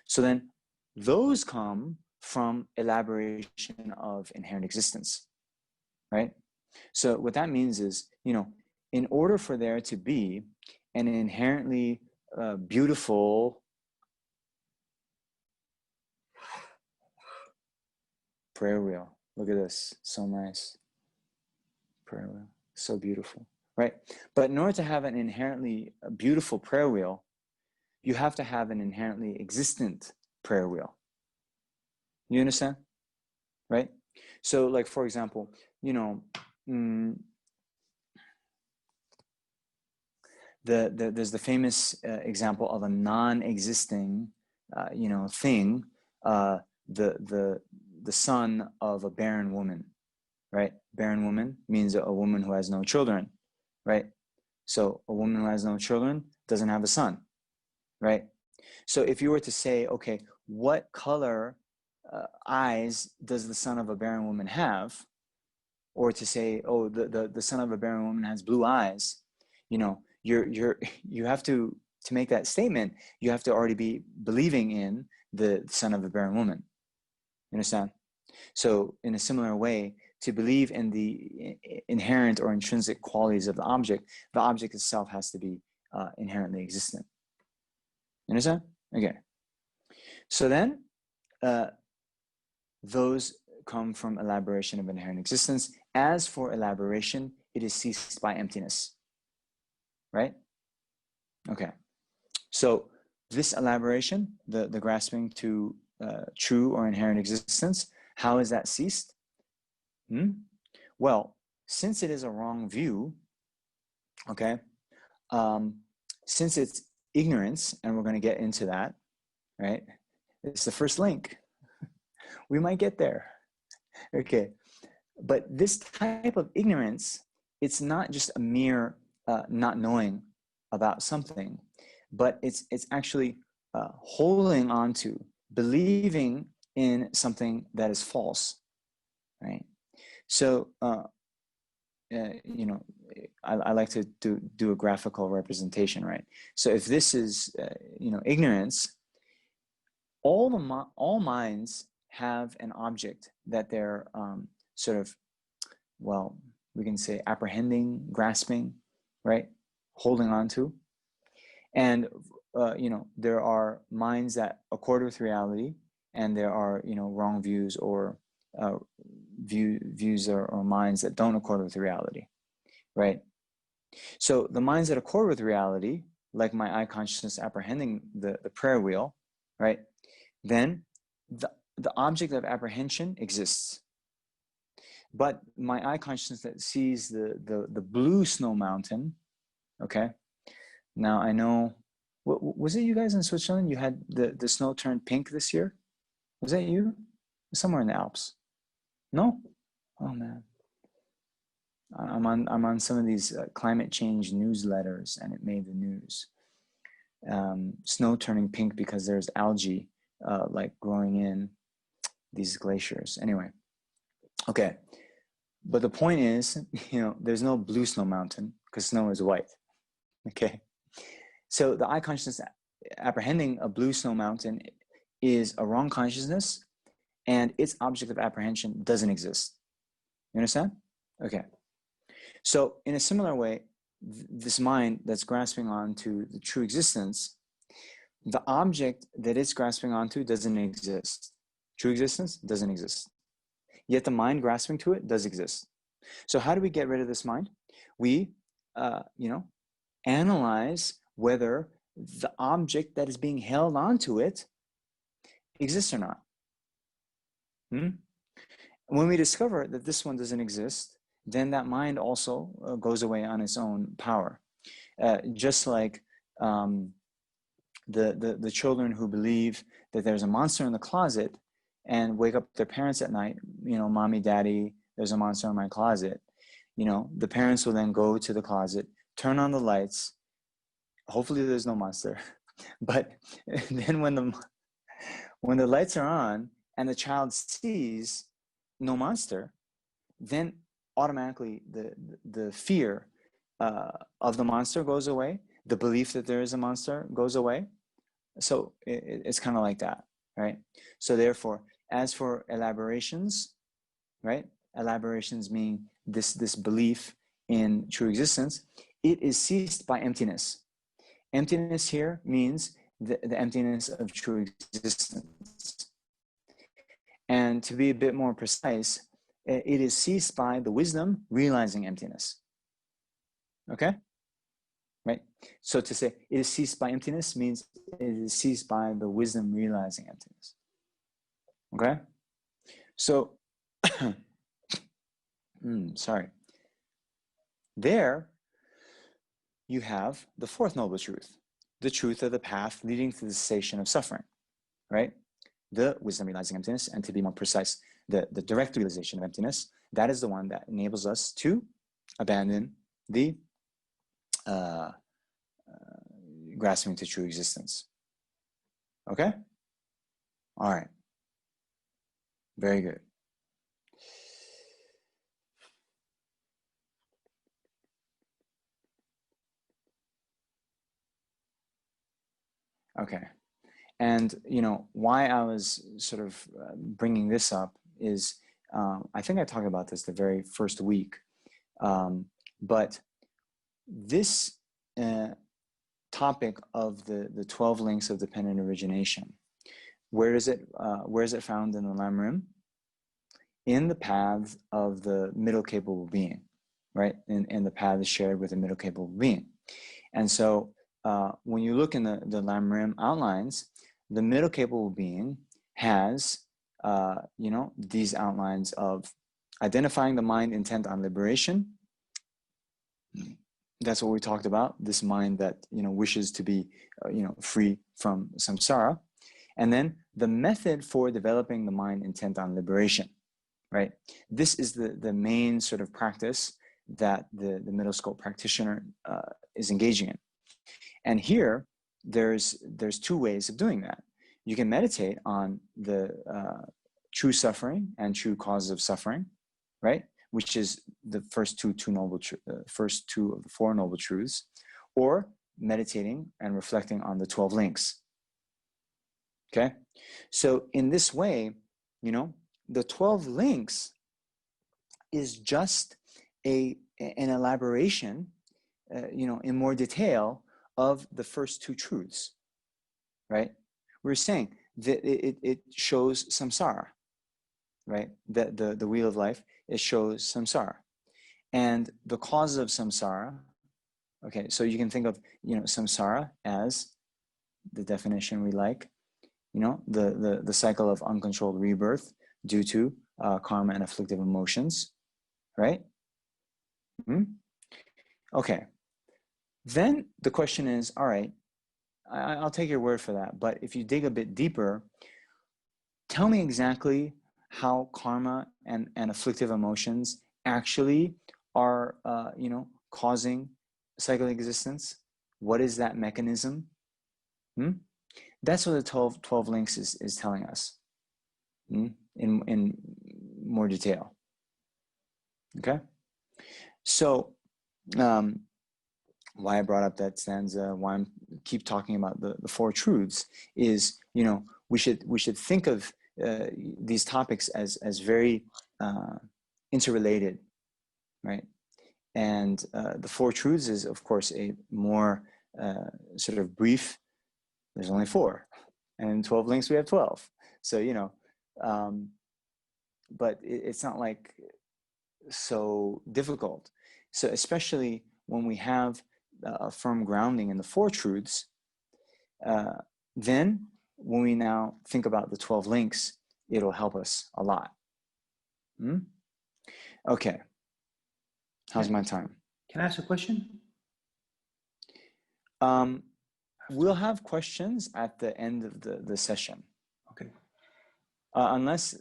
So then those come from elaboration of inherent existence, right? So what that means is, in order for there to be an inherently beautiful prayer wheel. Look at this, so nice. Prayer wheel, so beautiful, right? But in order to have an inherently beautiful prayer wheel, you have to have an inherently existent prayer wheel. You understand? Right? So like, for example, you know, there's the famous example of a non-existing, you know, thing, the son of a barren woman, right? Barren woman means a woman who has no children, right? So a woman who has no children doesn't have a son, right? So if you were to say, okay, what color eyes does the son of a barren woman have? Or to say, oh, the son of a barren woman has blue eyes, you know, you have to make that statement, you have to already be believing in the son of a barren woman. You understand? So in a similar way, to believe in the inherent or intrinsic qualities of the object itself has to be inherently existent. You understand? Okay. So then those come from elaboration of inherent existence. As for elaboration, it is ceased by emptiness. Right? Okay. So this elaboration, the grasping to true or inherent existence, how is that ceased? Well, since it is a wrong view, okay, since it's ignorance, and we're going to get into that, right? It's the first link. We might get there. Okay. But this type of ignorance, it's not just a mere not knowing about something, but it's actually holding on to, believing in something that is false, right? So, you know, I like to do a graphical representation, right? So if this is, you know, ignorance, all minds have an object that they're sort of, well, we can say apprehending, grasping, right? Holding on to. And, you know, there are minds that accord with reality, and there are, you know, wrong views or views or minds that don't accord with reality, right? So the minds that accord with reality, like my eye consciousness apprehending the prayer wheel, right? Then the object of apprehension exists. But my eye consciousness that sees the blue snow mountain, okay? Now I know, was it you guys in Switzerland? You had the snow turned pink this year? Was that you? Somewhere in the Alps? No? Oh man. I'm on some of these climate change newsletters, and it made the news. Snow turning pink because there's algae like growing in these glaciers. Anyway, okay. But the point is, you know, there's no blue snow mountain because snow is white. Okay. So the eye consciousness apprehending a blue snow mountain is a wrong consciousness, and its object of apprehension doesn't exist. You understand? Okay. So in a similar way, this mind that's grasping onto the true existence, the object that it's grasping onto doesn't exist. True existence doesn't exist. Yet the mind grasping to it does exist. So how do we get rid of this mind? We, you know, analyze whether the object that is being held onto it exists or not. When we discover that this one doesn't exist, then that mind also goes away on its own power. Just like the children who believe that there's a monster in the closet and wake up their parents at night, you know, mommy, daddy, there's a monster in my closet. You know, the parents will then go to the closet, turn on the lights. Hopefully there's no monster. But then when the lights are on and the child sees no monster, then automatically the fear of the monster goes away. The belief that there is a monster goes away. So it's kind of like that, right? So therefore, as for elaborations, right? Elaborations mean this belief in true existence. It is ceased by emptiness. Emptiness here means the emptiness of true existence. And to be a bit more precise, it is ceased by the wisdom realizing emptiness. Okay? Right? So to say it is ceased by emptiness means it is ceased by the wisdom realizing emptiness. Okay? So, sorry. There, you have the fourth noble truth, the truth of the path leading to the cessation of suffering, right? The wisdom realizing emptiness, and to be more precise, the direct realization of emptiness, that is the one that enables us to abandon the grasping to true existence. Okay? All right. Very good. Okay. And, why I was sort of bringing this up is, I think I talked about this the very first week, but this topic of the 12 links of dependent origination, where is it found in the Lamrim? In the paths of the middle capable being, right? In the paths shared with the middle capable being. And so when you look in the Lamrim outlines, the middle capable being has, these outlines of identifying the mind intent on liberation. That's what we talked about, this mind that, wishes to be, free from samsara. And then the method for developing the mind intent on liberation, right? This is the main sort of practice that the middle scope practitioner is engaging in. And here, there's two ways of doing that. You can meditate on the true suffering and true causes of suffering, right? Which is the first two of the four noble truths, or meditating and reflecting on the 12 links. Okay, so in this way, the 12 links is just an elaboration, in more detail of the first two truths, right? We're saying that it shows samsara, right? That the wheel of life, it shows samsara. And the causes of samsara, okay, so you can think of, samsara as the definition we like, the cycle of uncontrolled rebirth due to karma and afflictive emotions, right? Okay. Then the question is, all right, I'll take your word for that, but if you dig a bit deeper, tell me exactly how karma and afflictive emotions actually are, causing cyclic existence. What is that mechanism? That's what the 12 links is telling us in more detail. Okay? So, why I brought up that stanza, why I keep talking about the four truths is, we should think of these topics as very interrelated, right? And the four truths is, of course, a more sort of brief. There's only 4, and in 12 links we have 12. So but it's not like so difficult. So especially when we have a firm grounding in the four truths, then when we now think about the 12 links, it'll help us a lot. Okay. How's my time? Can I ask a question? We'll have questions at the end of the session. Okay. Unless,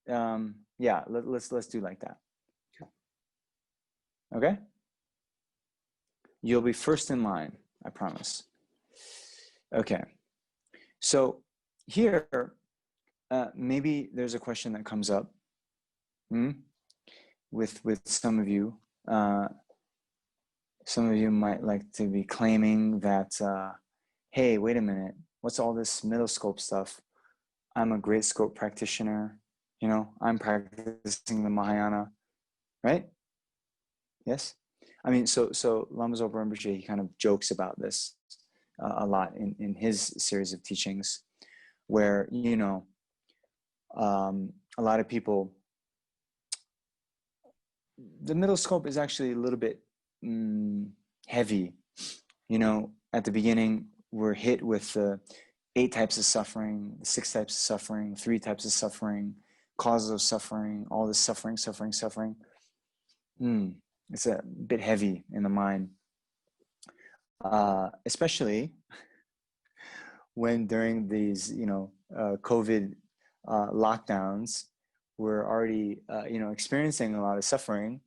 let's do like that. Okay? You'll be first in line, I promise. Okay. So here, maybe there's a question that comes up with some of you. Some of you might like to be claiming that, hey, wait a minute, what's all this middle scope stuff? I'm a great scope practitioner, I'm practicing the Mahayana, right? Yes? I mean, so Lama Zopa Rinpoche, he kind of jokes about this a lot in his series of teachings, where, a a lot of people, the middle scope is actually a little bit heavy. You know, at the beginning, we're hit with the 8 types of suffering, 6 types of suffering, 3 types of suffering, causes of suffering, all this suffering, suffering, suffering. It's a bit heavy in the mind, especially when during these, COVID lockdowns, we're already, experiencing a lot of suffering,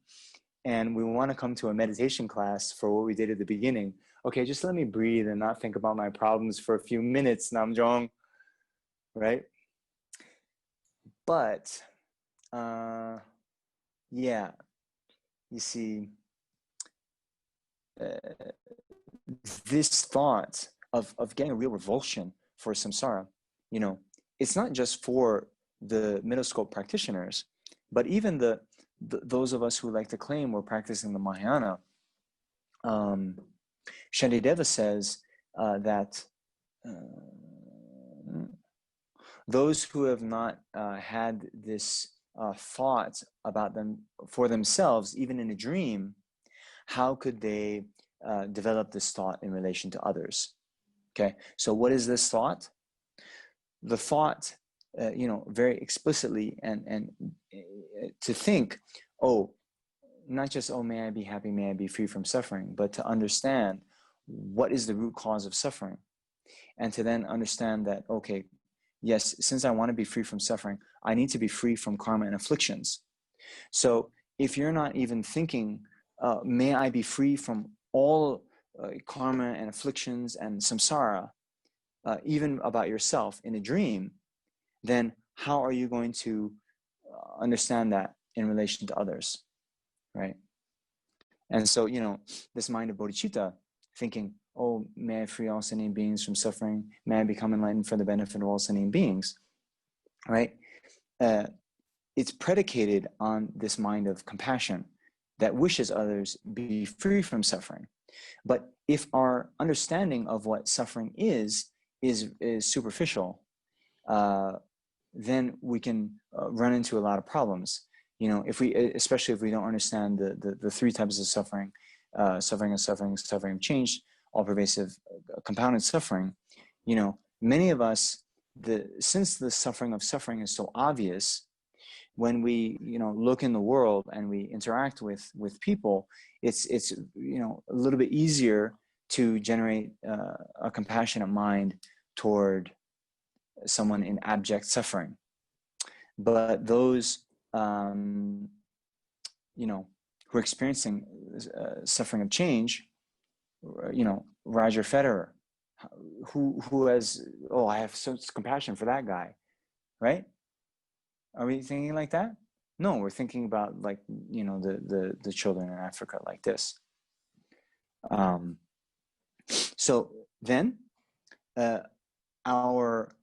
and we want to come to a meditation class for what we did at the beginning. Okay, just let me breathe and not think about my problems for a few minutes, Namjong, right? But, yeah, you see, this thought of getting a real revulsion for samsara, it's not just for the middle scope practitioners, but even those of us who like to claim we're practicing the Mahayana. Shantideva says that those who have not had this thought about them for themselves, even in a dream, how could they develop this thought in relation to others? Okay, so what is this thought? The thought, very explicitly and to think, not just, may I be happy, may I be free from suffering, but to understand what is the root cause of suffering. And to then understand that, okay, yes, since I want to be free from suffering, I need to be free from karma and afflictions. So if you're not even thinking, may I be free from all karma and afflictions and samsara, even about yourself in a dream, then how are you going to understand that in relation to others, right? And so, this mind of bodhicitta, thinking, may I free all sentient beings from suffering, may I become enlightened for the benefit of all sentient beings, right? It's predicated on this mind of compassion that wishes others be free from suffering. But if our understanding of what suffering is superficial, then we can run into a lot of problems. Especially if we don't understand the 3 types of suffering, suffering of change, all pervasive compounded suffering. Many of us, since the suffering of suffering is so obvious, when we look in the world and we interact with people, it's a little bit easier to generate a compassionate mind toward someone in abject suffering. But those who are experiencing suffering of change, Roger Federer, who has, I have such compassion for that guy, right? Are we thinking like that? No, we're thinking about the children in Africa like this. So then our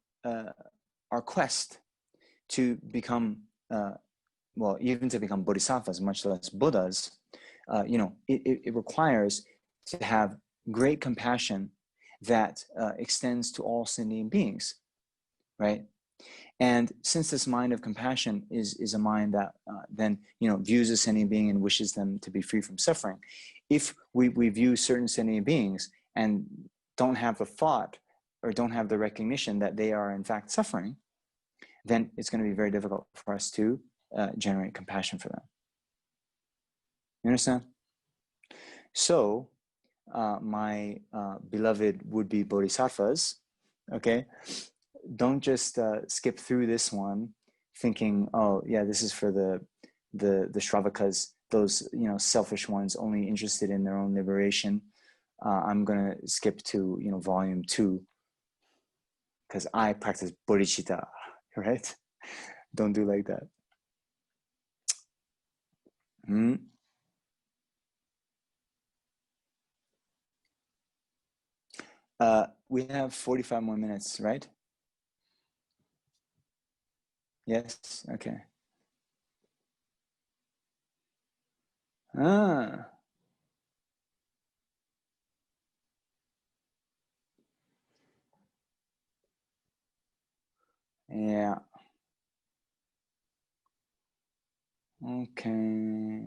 quest to become, even to become bodhisattvas, much less Buddhas, it requires to have great compassion that extends to all sentient beings, right? And since this mind of compassion is a mind that then views a sentient being and wishes them to be free from suffering, if we view certain sentient beings and don't have the thought or don't have the recognition that they are in fact suffering, then it's going to be very difficult for us to generate compassion for them. You understand? So my beloved would-be bodhisattvas, okay, don't just skip through this one thinking, this is for the Shravakas, those selfish ones only interested in their own liberation. I'm gonna skip to volume 2 because I practice bodhicitta, right? Don't do like that. We have 45 more minutes, right? Yes, okay. Yeah. Okay.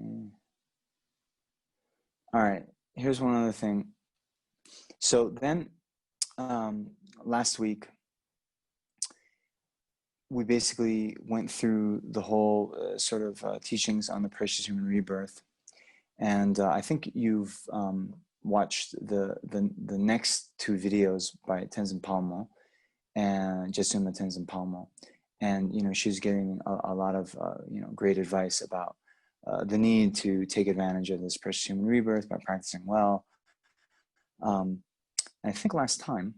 All right. Here's one other thing. So then, last week, we basically went through the whole sort of teachings on the precious human rebirth, and I think you've watched the next two videos by Tenzin Palmo and Jesuma Tenzin Palmo, and she's giving a lot of great advice about the need to take advantage of this precious human rebirth by practicing well. I think last time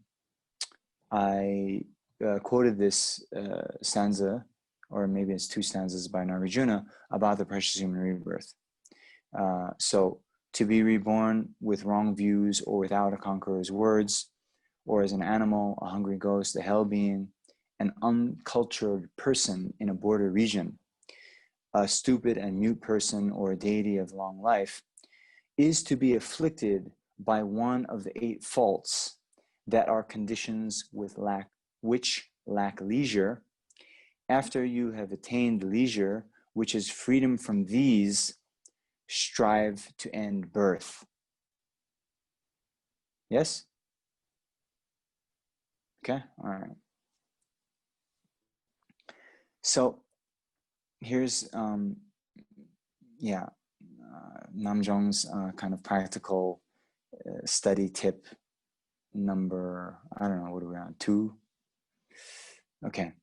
I quoted this stanza, or maybe it's two stanzas by Nagarjuna about the precious human rebirth. So, to be reborn with wrong views or without a conqueror's words, or as an animal, a hungry ghost, a hell being, an uncultured person in a border region, a stupid and mute person, or a deity of long life, is to be afflicted by one of the 8 faults that are conditions which lack leisure. After you have attained leisure, which is freedom from these, strive to end birth. Yes? Okay, all right. So here's, Namjong's kind of practical study tip number, I don't know, what are we on, 2? Okay.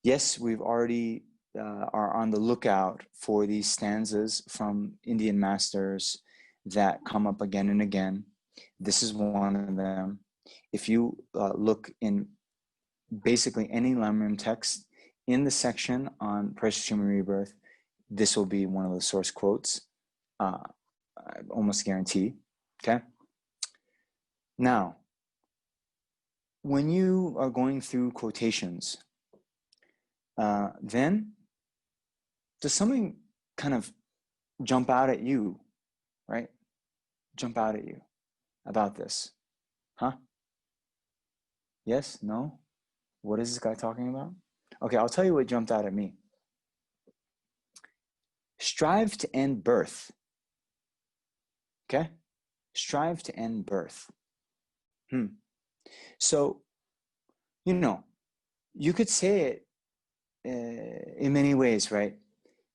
Yes, we've already are on the lookout for these stanzas from Indian masters that come up again and again. This is one of them. If you look in basically any Lamrim text in the section on precious human rebirth, this will be one of the source quotes, I almost guarantee, okay? Now, when you are going through quotations, then does something kind of jump out at you, right? Jump out at you about this, huh? Yes? No? What is this guy talking about? Okay, I'll tell you what jumped out at me. Strive to end birth. Okay? Strive to end birth. So, you could say it in many ways, right?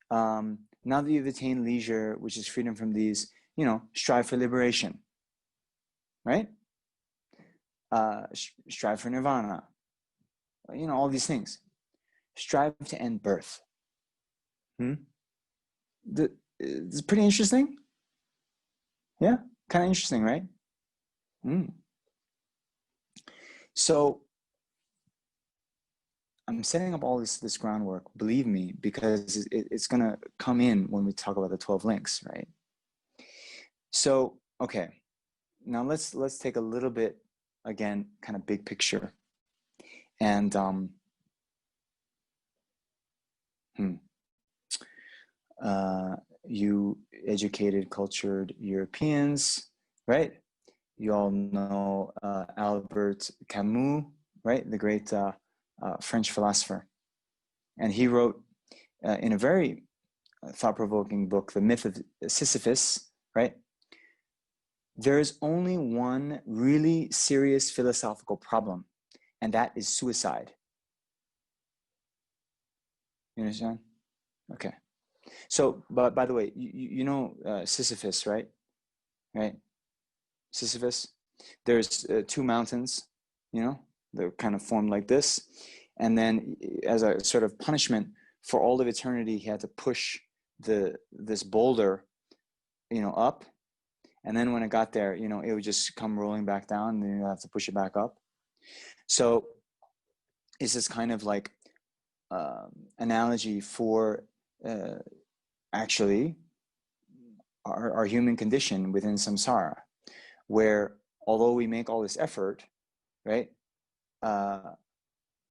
Now that you've attained leisure, which is freedom from these, strive for liberation, right? Strive for nirvana, all these things. Strive to end birth. It's pretty interesting. Yeah, kind of interesting, right? So I'm setting up all this groundwork, believe me, because it's going to come in when we talk about the 12 links, right? So, okay, now let's take a little bit, again, kind of big picture. And you educated, cultured Europeans, right? You all know Albert Camus, right? The great French philosopher. And he wrote in a very thought-provoking book, The Myth of Sisyphus, right? There is only one really serious philosophical problem, and that is suicide. You understand? Okay. So, but by the way, you know Sisyphus, right? Right? Sisyphus. There's 2 mountains, they're kind of formed like this. And then as a sort of punishment for all of eternity, he had to push this boulder, up. And then when it got there, it would just come rolling back down, and then you have to push it back up. So it's this kind of like analogy for actually our human condition within samsara, where although we make all this effort, right,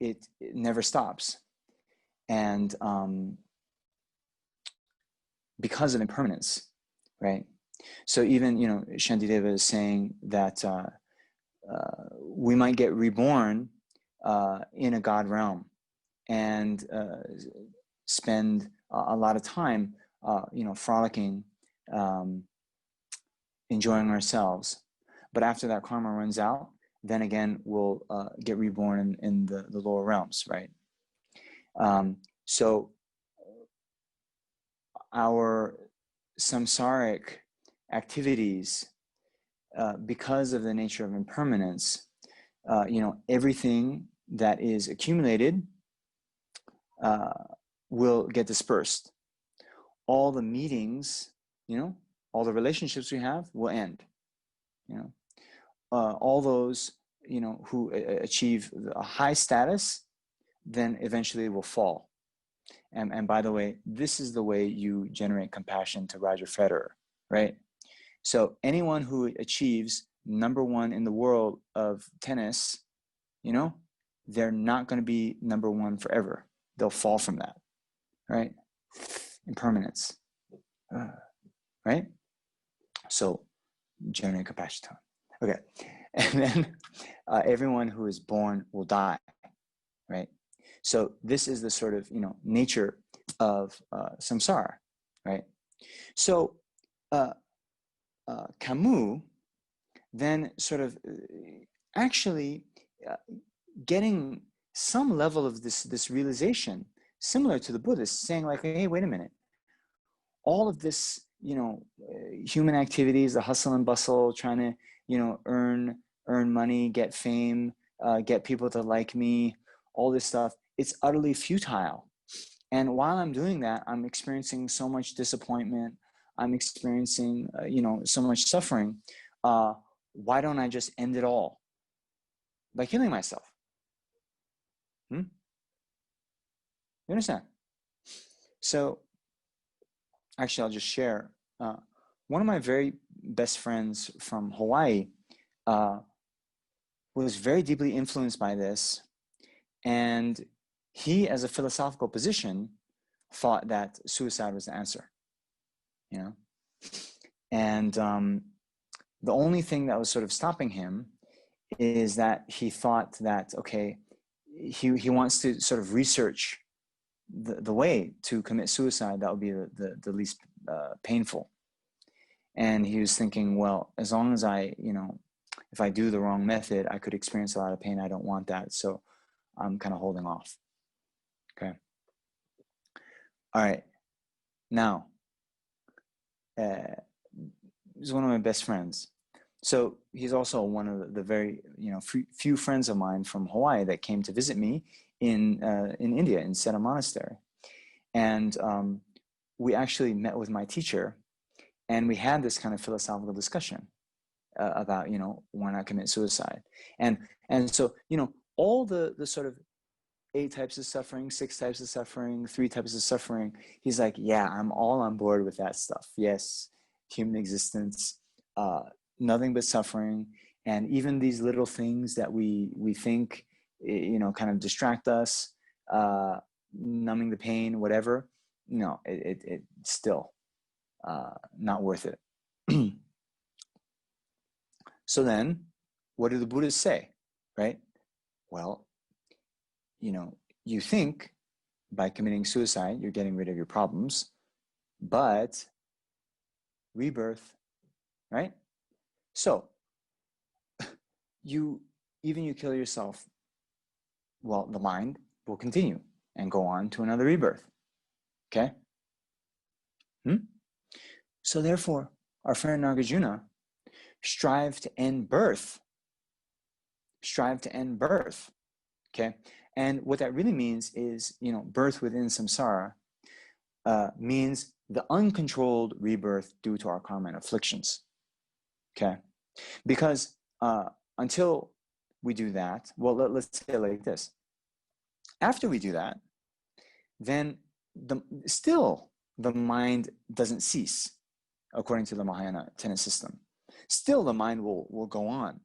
it never stops. And because of impermanence, right? So even, Shantideva is saying that we might get reborn in a God realm and spend a lot of time, frolicking, enjoying ourselves. But after that karma runs out, then again, we'll get reborn in the lower realms, right? So our samsaric activities, because of the nature of impermanence, everything that is accumulated will get dispersed. All the meetings, all the relationships we have will end. All those, who achieve a high status, then eventually will fall. And by the way, this is the way you generate compassion to Roger Federer, right? So anyone who achieves #1 in the world of tennis, they're not going to be #1 forever. They'll fall from that, right? Impermanence, right? So generate compassion to him. Okay. And then everyone who is born will die, right? So this is the sort of, nature of samsara, right? So Camus then sort of actually getting some level of this realization, similar to the Buddhists, saying like, hey, wait a minute, all of this, human activities, the hustle and bustle, trying to, earn money, get fame, get people to like me, all this stuff, it's utterly futile. And while I'm doing that, I'm experiencing so much disappointment. I'm experiencing, so much suffering. Why don't I just end it all by killing myself? You understand? So actually, I'll just share. One of my very best friends from Hawaii was very deeply influenced by this. And he, as a philosophical position, thought that suicide was the answer, And the only thing that was sort of stopping him is that he thought that, okay, he wants to sort of research the way to commit suicide that would be the least painful. And he was thinking, well, as long as I, if I do the wrong method, I could experience a lot of pain. I don't want that. So I'm kind of holding off. Okay. All right. Now, he's one of my best friends. So he's also one of the very, few friends of mine from Hawaii that came to visit me in India, in Seta Monastery. And we actually met with my teacher, and we had this kind of philosophical discussion about, why not commit suicide? And so, all the sort of 8 types of suffering, 6 types of suffering, 3 types of suffering, he's like, yeah, I'm all on board with that stuff. Yes, human existence, nothing but suffering. And even these little things that we think, kind of distract us, numbing the pain, whatever, no, it's still not worth it. So then, what do the Buddhists say, right? Well, you think by committing suicide, you're getting rid of your problems, but rebirth, right? So you kill yourself, well, the mind will continue and go on to another rebirth, okay? So therefore, our friend Nagarjuna, strive to end birth, okay? And what that really means is, birth within samsara means the uncontrolled rebirth due to our karma and afflictions, okay? Because until we do that, well, let's say it like this. After we do that, then still the mind doesn't cease, according to the Mahayana tenet system. Still the mind will go on.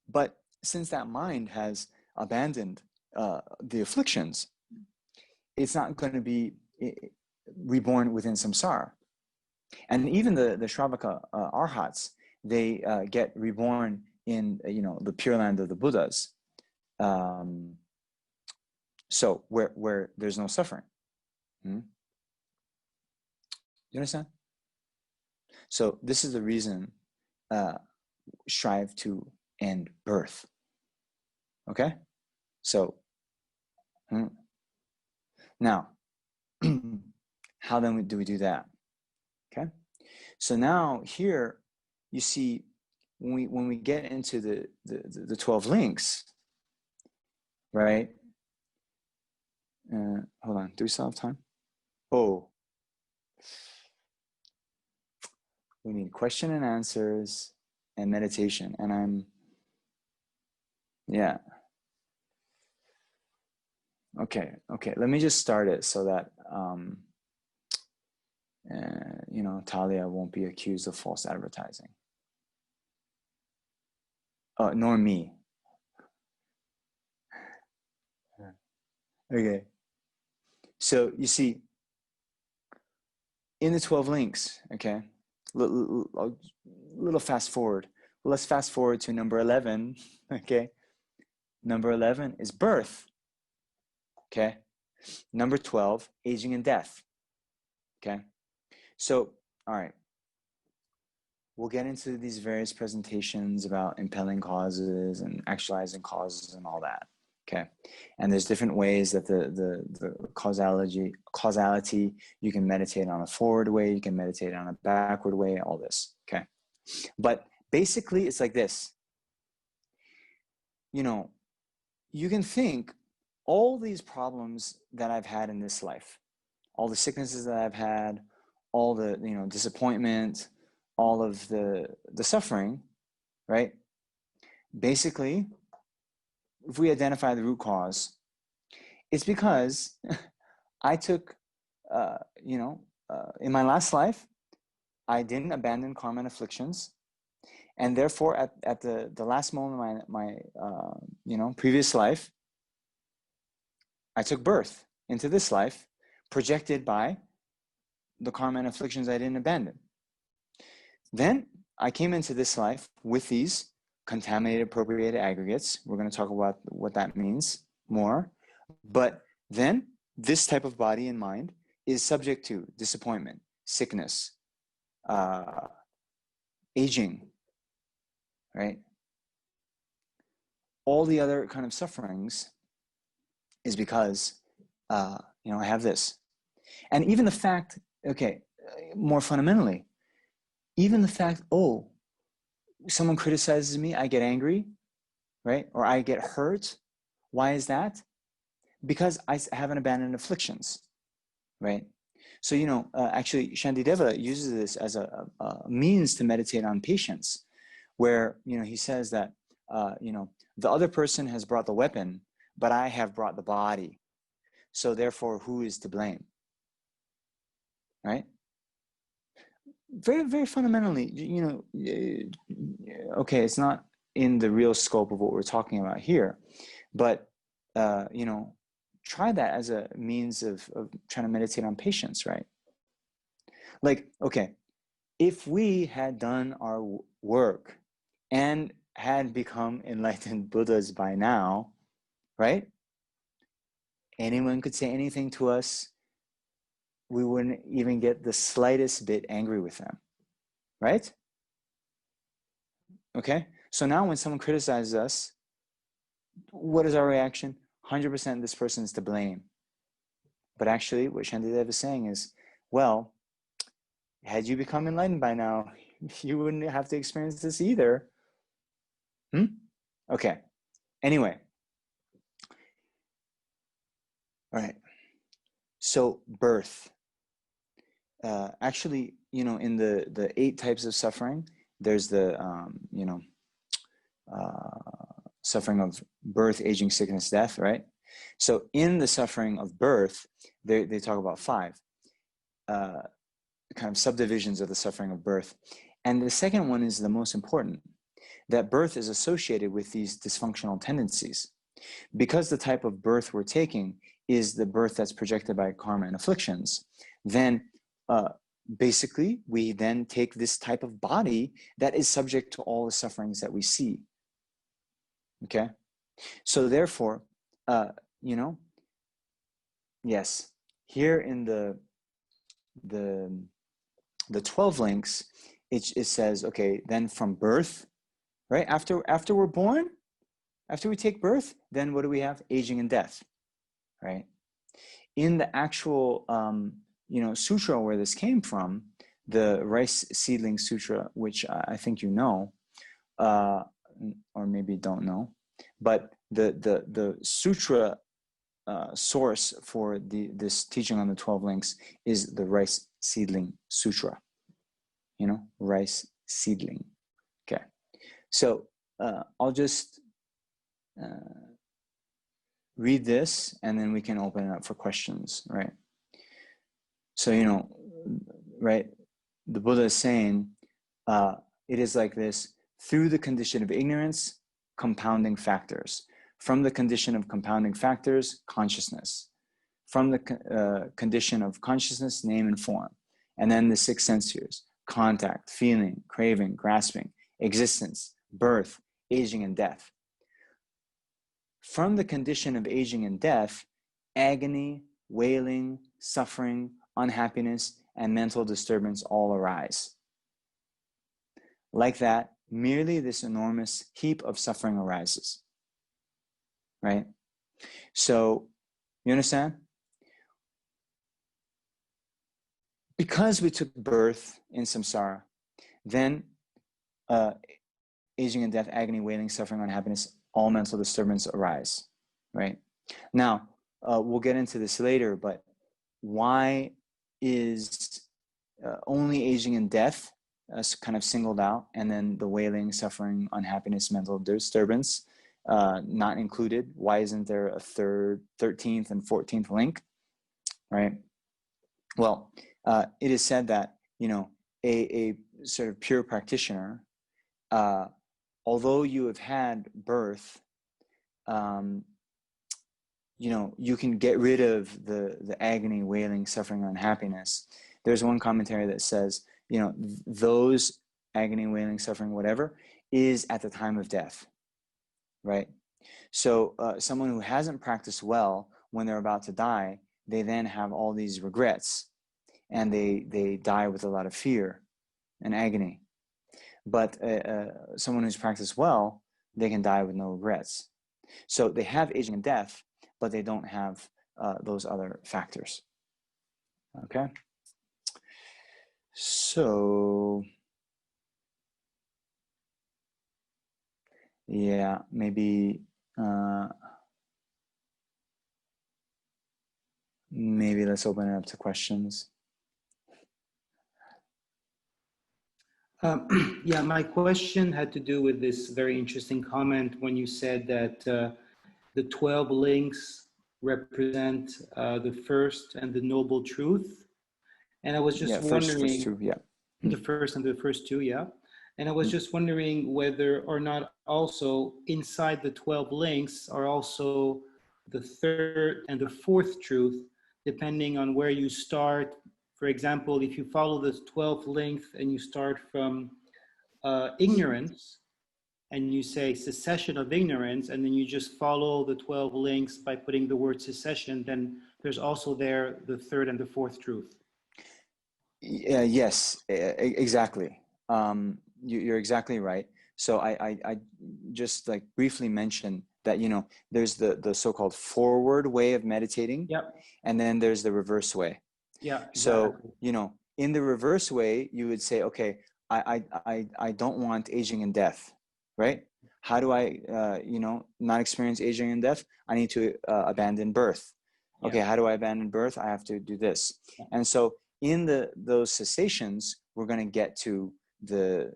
But since that mind has abandoned the afflictions, it's not going to be reborn within samsara. And even the Shravaka arhats, they get reborn in the Pure Land of the Buddhas. So where there's no suffering. You understand? So this is the reason strive to end birth. Okay? So now, how then do we do that? Okay? So now here you see when we get into the 12 links, right? Hold on, do we still have time? Oh, we need question and answers and meditation. And yeah. Okay, let me just start it so that, you know, Talia won't be accused of false advertising. Nor me. Okay. So you see, in the 12 links, okay, little fast forward. Well, let's fast forward to number 11, okay? Number 11 is birth, okay? Number 12, aging and death, okay? So, all right. We'll get into these various presentations about impelling causes and actualizing causes and all that, okay? And there's different ways that the causality, you can meditate on a forward way, you can meditate on a backward way, all this, okay? But basically, it's like this. You know, you can think all these problems that I've had in this life, all the sicknesses that I've had, all the, you know, disappointment, all of the suffering, right? Basically, if we identify the root cause, it's because I took, you know, in my last life, I didn't abandon karma and afflictions. And therefore, at the last moment of my you know, previous life, I took birth into this life, projected by the karma and afflictions I didn't abandon. Then I came into this life with these contaminated appropriated aggregates. We're going to talk about what that means more. But then this type of body and mind is subject to disappointment, sickness, aging, right? All the other kind of sufferings is because, you know, I have this. And even the fact, okay, more fundamentally, even the fact, oh, someone criticizes me, I get angry, right? Or I get hurt. Why is that? Because I haven't abandoned afflictions, right? So, you know, actually, Shantideva uses this as a means to meditate on patience, where, you know, he says that, you know, the other person has brought the weapon, but I have brought the body. So therefore, who is to blame, right? Very, very fundamentally, you know, okay, it's not in the real scope of what we're talking about here, but, you know, try that as a means of trying to meditate on patience, right? Like, okay, if we had done our work and had become enlightened Buddhas by now, right? Anyone could say anything to us. We wouldn't even get the slightest bit angry with them, right? Okay, so now when someone criticizes us, what is our reaction? 100% this person is to blame. But actually, what Shantideva is saying is, well, had you become enlightened by now, you wouldn't have to experience this either. Okay, anyway. All right, so birth. Actually, you know, in the 8 types of suffering, there's the, you know, suffering of birth, aging, sickness, death, right? So in the suffering of birth, they talk about 5 kind of subdivisions of the suffering of birth. And the second one is the most important, that birth is associated with these dysfunctional tendencies. Because the type of birth we're taking is the birth that's projected by karma and afflictions, then basically we then take this type of body that is subject to all the sufferings that we see. Okay, so therefore, you know, yes, here in the the 12 links, it says, okay, then from birth, right? After we're born, after we take birth, then what do we have? Aging and death, right? In the actual, sutra where this came from, the Rice Seedling Sutra, which I think you know, or maybe don't know, but the sutra source for this teaching on the 12 links is the Rice Seedling Sutra. Rice seedling. Okay, so I'll just read this, and then we can open it up for questions, right? So, right, the Buddha is saying, it is like this: through the condition of ignorance, compounding factors. From the condition of compounding factors, consciousness. From the condition of consciousness, name and form. And then the 6 sense spheres: contact, feeling, craving, grasping, existence, birth, aging, and death. From the condition of aging and death, agony, wailing, suffering, unhappiness, and mental disturbance all arise. Like that, merely this enormous heap of suffering arises. Right? So, you understand? Because we took birth in samsara, then aging and death, agony, wailing, suffering, unhappiness, all mental disturbance arise, right? Now, we'll get into this later, but why is only aging and death kind of singled out, and then the wailing, suffering, unhappiness, mental disturbance not included? Why isn't there a 13th and 14th link, right? Well, it is said that, a sort of pure practitioner, although you have had birth, you can get rid of the agony, wailing, suffering, unhappiness. There's one commentary that says, those agony, wailing, suffering, whatever, is at the time of death, right? So someone who hasn't practiced well, when they're about to die, they then have all these regrets, and they die with a lot of fear and agony. But someone who's practiced well, they can die with no regrets. So they have aging and death, but they don't have those other factors. Okay? So, yeah, maybe let's open it up to questions. Yeah, my question had to do with this very interesting comment when you said that the 12 links represent the first and the noble truth. And I was just wondering, first two, yeah. The first and the first two, yeah. And I was just wondering whether or not also inside the 12 links are also the third and the fourth truth, depending on where you start. For example, if you follow this 12th link and you start from ignorance, and you say cessation of ignorance, and then you just follow the 12 links by putting the word cessation, then there's also there the third and the fourth truth. Yes, exactly. You're exactly right. So I just like briefly mentioned that, there's the so-called forward way of meditating, yep. And then there's the reverse way. Yeah. So, in the reverse way, you would say, okay, I don't want aging and death, right? How do I, not experience aging and death? I need to abandon birth. Okay, how do I abandon birth? I have to do this. Yeah. And so in those cessations, we're going to get to the,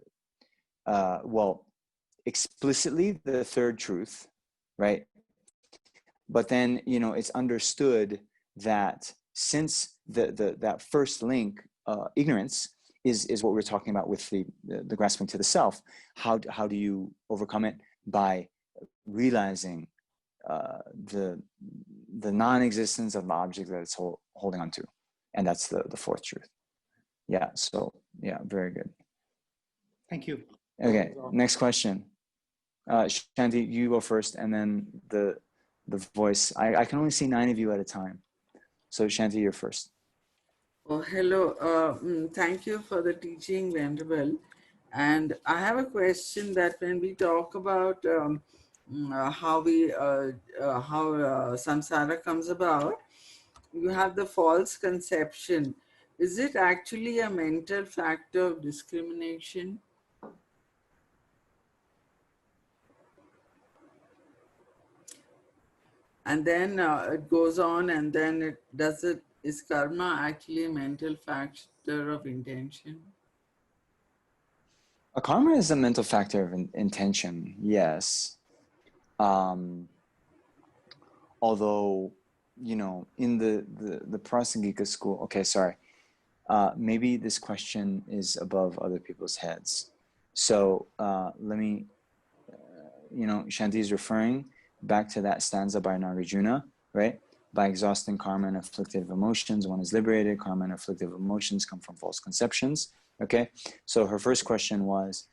explicitly the third truth, right? But then, it's understood that since that first link, ignorance, is what we're talking about with the grasping to the self. How do you overcome it? By realizing the non-existence of the object that it's holding on to, and that's the fourth truth. Yeah. So yeah, very good. Thank you. Okay. Next question. Shanti, you go first, and then the voice. I can only see 9 of you at a time. So Shanti, you're first. Oh, hello. Thank you for the teaching, Venerable. And I have a question that when we talk about how samsara comes about, you have the false conception. Is it actually a mental factor of discrimination? And then it goes on, and then is karma actually a mental factor of intention? A karma is a mental factor of intention, yes. Although, you know, in the Prasangika school, okay, sorry. Maybe this question is above other people's heads. So let me, you know, Shanti is referring back to that stanza by Nagarjuna, right? By exhausting karma and afflictive emotions, one is liberated. Karma and afflictive emotions come from false conceptions. Okay, so her first question was,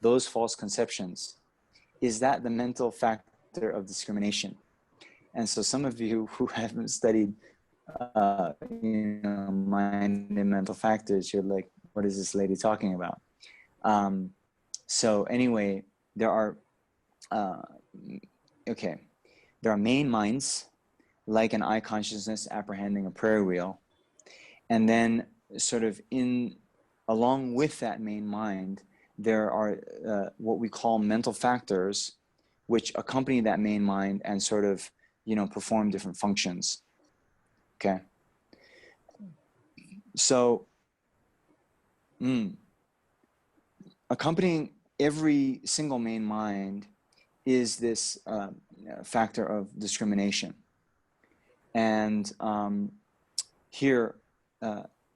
those false conceptions, is that the mental factor of discrimination? And so some of you who haven't studied, you know, mind and mental factors, you're like, what is this lady talking about? So anyway, there are, okay, there are main minds, like an eye consciousness apprehending a prayer wheel. And then sort of along with that main mind, there are what we call mental factors, which accompany that main mind and sort of, you know, perform different functions. Okay. So accompanying every single main mind is this factor of discrimination. And here,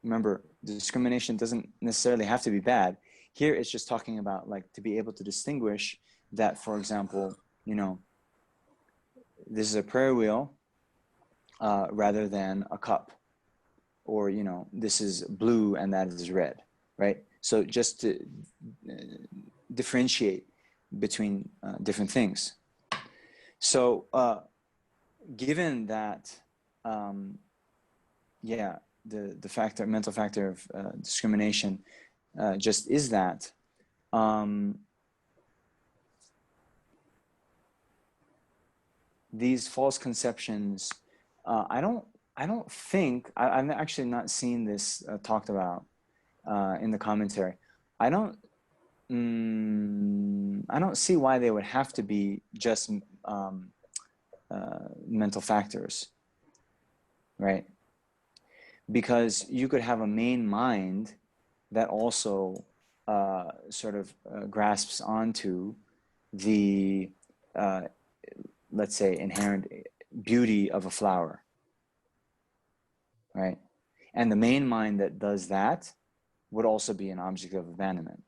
remember, discrimination doesn't necessarily have to be bad. Here it's just talking about, like, to be able to distinguish that, for example, you know, this is a prayer wheel rather than a cup, or, you know, this is blue and that is red, right? So just to differentiate between different things. So given that, yeah, the factor, mental factor of discrimination just is that, these false conceptions, I don't think, I'm actually not seeing this talked about in the commentary. I don't see why they would have to be just mental factors, right? Because you could have a main mind that also sort of grasps onto the, let's say, inherent beauty of a flower, right? And the main mind that does that would also be an object of abandonment,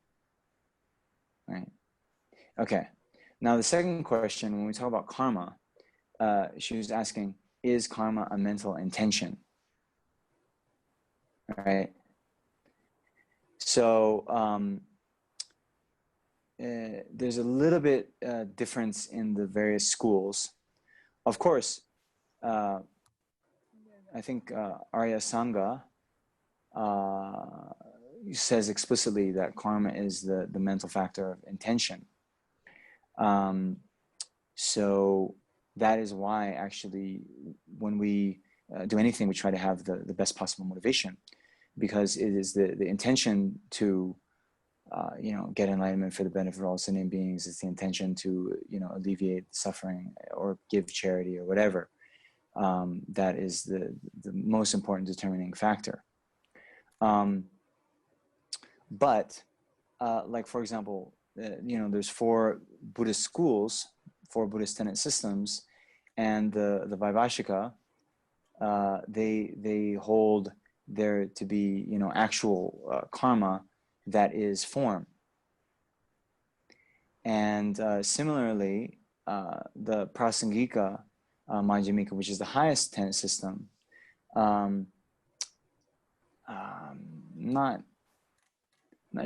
right? Okay. Now the second question, when we talk about karma, she was asking, is karma a mental intention? Right. So there's a little bit difference in the various schools. Of course, I think Arya Sangha says explicitly that karma is the mental factor of intention. So that is why, actually, when we do anything, we try to have the best possible motivation, because it is the intention to you know, get enlightenment for the benefit of all sentient beings. It's the intention to, you know, alleviate suffering or give charity or whatever. That is the most important determining factor. But like, for example, you know, there's 4 Buddhist schools, 4 Buddhist tenet systems, and the Vaibhashika, they hold there to be, you know, actual karma that is form. And similarly, the Prasangika Madhyamika, which is the highest tenet system, not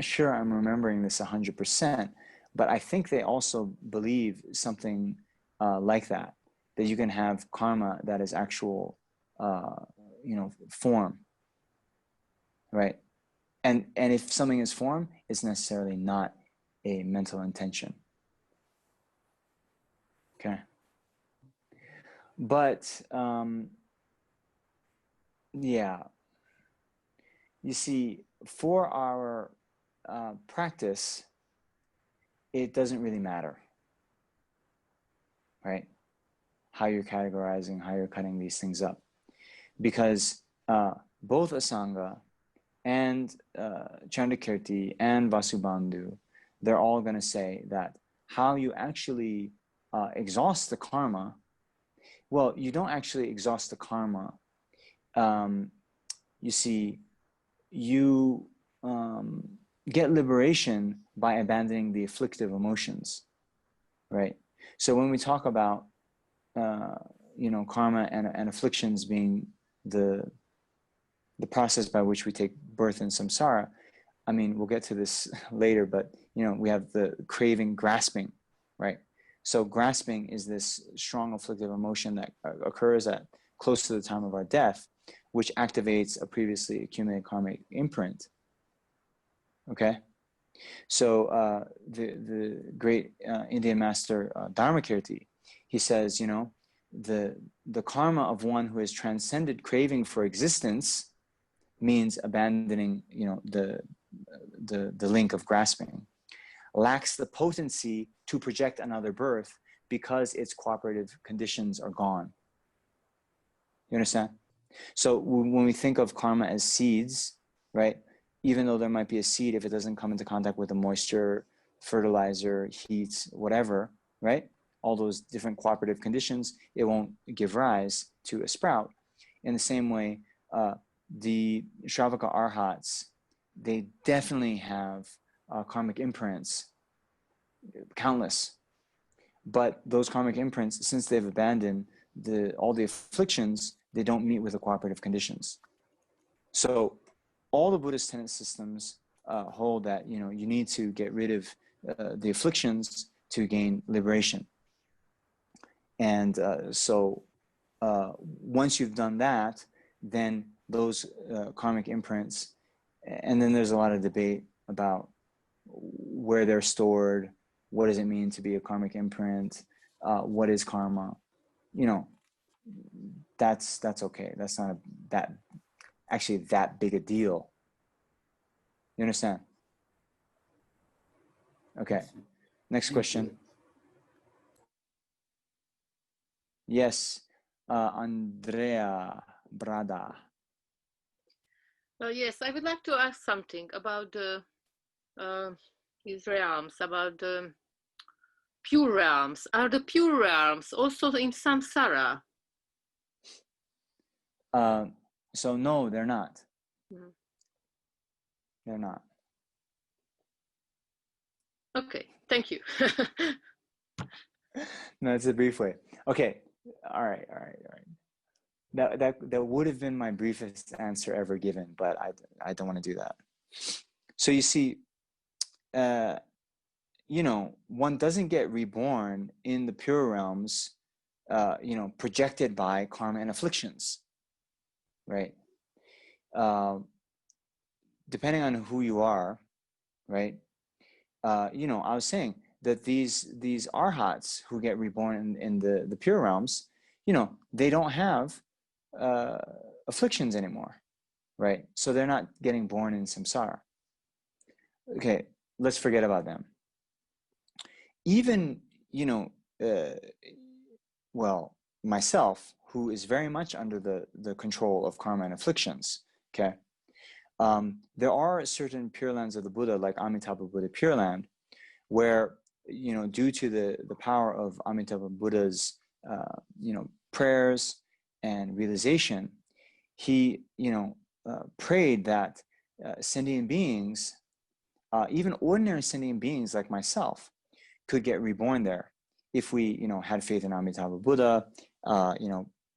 sure I'm remembering this 100%, but I think they also believe something like that you can have karma that is actual, you know, form. right? And if something is form, it's necessarily not a mental intention. Okay. But yeah, you see, for our practice, it doesn't really matter, right? How you're categorizing, how you're cutting these things up, because both Asanga and Chandakirti and Vasubandhu, they're all going to say that how you actually exhaust the karma, well, you don't actually exhaust the karma. You see, you get liberation by abandoning the afflictive emotions, right? So when we talk about karma and afflictions being the process by which we take birth in samsara, I mean, we'll get to this later, but we have the craving, grasping, right? So grasping is this strong afflictive emotion that occurs at close to the time of our death, which activates a previously accumulated karmic imprint. Okay, so the great Indian master Dharmakirti, he says, the karma of one who has transcended craving for existence means abandoning, the link of grasping, lacks the potency to project another birth because its cooperative conditions are gone. You understand? So when we think of karma as seeds, right? Even though there might be a seed, if it doesn't come into contact with the moisture, fertilizer, heat, whatever, right? All those different cooperative conditions, it won't give rise to a sprout. In the same way, the Shravaka Arhats, they definitely have karmic imprints, countless. But those karmic imprints, since they've abandoned all the afflictions, they don't meet with the cooperative conditions. So all the Buddhist tenet systems hold that you need to get rid of the afflictions to gain liberation. And so once you've done that, then those karmic imprints, and then there's a lot of debate about where they're stored, what does it mean to be a karmic imprint, what is karma, that's okay. That's not that big a deal. You understand? Okay. Next question. Yes, Andrea Brada. Yes, I would like to ask something about these realms, about the pure realms. Are the pure realms also in samsara? So no, they're not. Mm. They're not. Okay, thank you. No, it's a brief way. Okay. All right. That would have been my briefest answer ever given, but I don't want to do that. So you see, one doesn't get reborn in the pure realms, projected by karma and afflictions, right? Depending on who you are, right? I was saying that these arhats who get reborn in the pure realms, they don't have afflictions anymore, right? So they're not getting born in samsara. Okay, let's forget about them. Even, myself, who is very much under the control of karma and afflictions, okay? There are certain Pure Lands of the Buddha, like Amitabha Buddha Pure Land, where, due to the power of Amitabha Buddha's, prayers and realization, he, prayed that sentient beings, even ordinary sentient beings like myself, could get reborn there if we, had faith in Amitabha Buddha,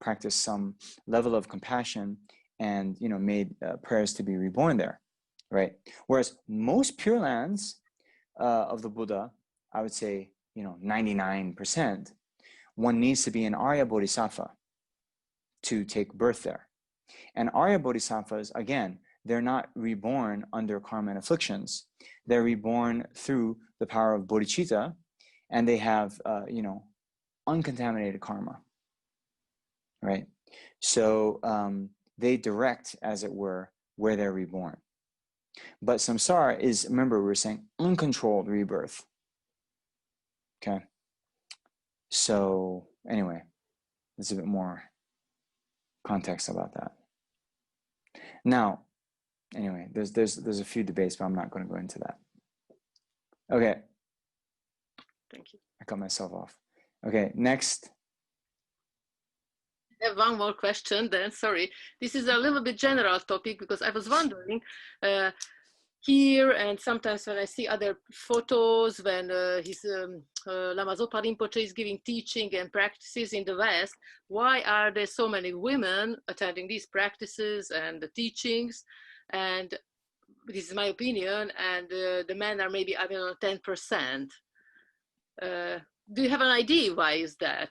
practiced some level of compassion, and made prayers to be reborn there, right? Whereas most Pure Lands of the Buddha, I would say 99%, one needs to be an Arya Bodhisattva to take birth there. And Arya Bodhisattvas, again, they're not reborn under karma and afflictions. They're reborn through the power of bodhicitta, and they have, uncontaminated karma, right? So they direct, as it were, where they're reborn. But samsara is, remember, we were saying uncontrolled rebirth. Okay. So anyway, there's a bit more context about that. Now, anyway, there's a few debates, but I'm not going to go into that. Okay. Thank you. I cut myself off. Okay, next. I have one more question then, sorry. This is a little bit general topic because I was wondering, here and sometimes when I see other photos when Lama Zopa Rinpoche is giving teaching and practices in the West, why are there so many women attending these practices and the teachings? And this is my opinion, and the men are maybe, I don't know, 10%. Do you have an idea why is that?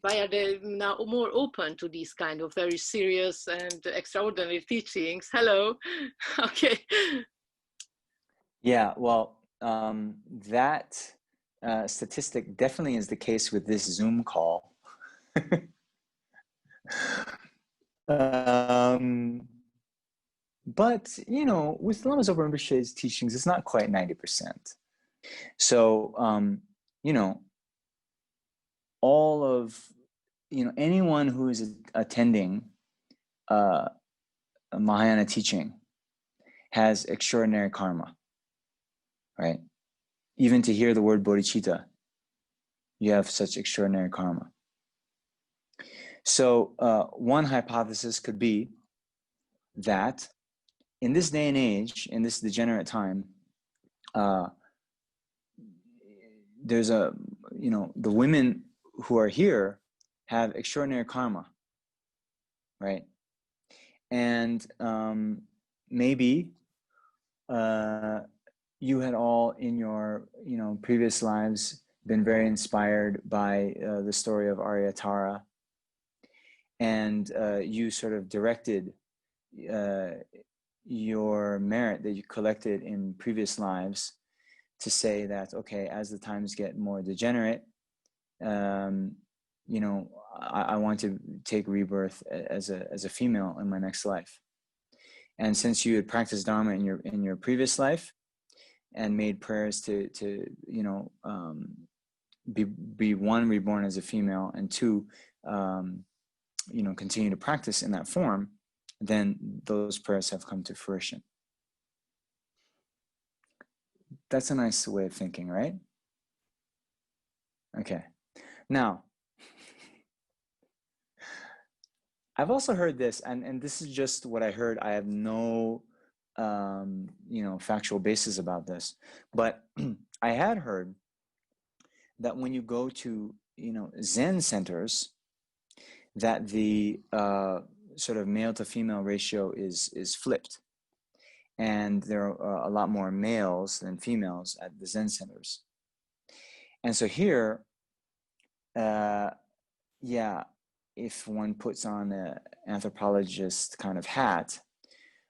Why are they now more open to these kind of very serious and extraordinary teachings? Hello. Okay. Yeah, well, that statistic definitely is the case with this Zoom call. But, with Lama Zopa Rinpoche's teachings, it's not quite 90%. So, all of, anyone who is attending a Mahayana teaching has extraordinary karma, right? Even to hear the word bodhicitta, you have such extraordinary karma. So one hypothesis could be that in this day and age, in this degenerate time, there's the women who are here have extraordinary karma, right? And maybe you had all in your previous lives been very inspired by the story of Aryatara, and you sort of directed your merit that you collected in previous lives to say that, okay, as the times get more degenerate, I want to take rebirth as a female in my next life. And since you had practiced Dharma in your previous life and made prayers to be one, reborn as a female, and two, continue to practice in that form, then those prayers have come to fruition. That's a nice way of thinking, right? Okay. Now, I've also heard this, and this is just what I heard. I have no, factual basis about this, but I had heard that when you go to, Zen centers, that the sort of male to female ratio is flipped, and there are a lot more males than females at the Zen centers. And so here, if one puts on an anthropologist kind of hat,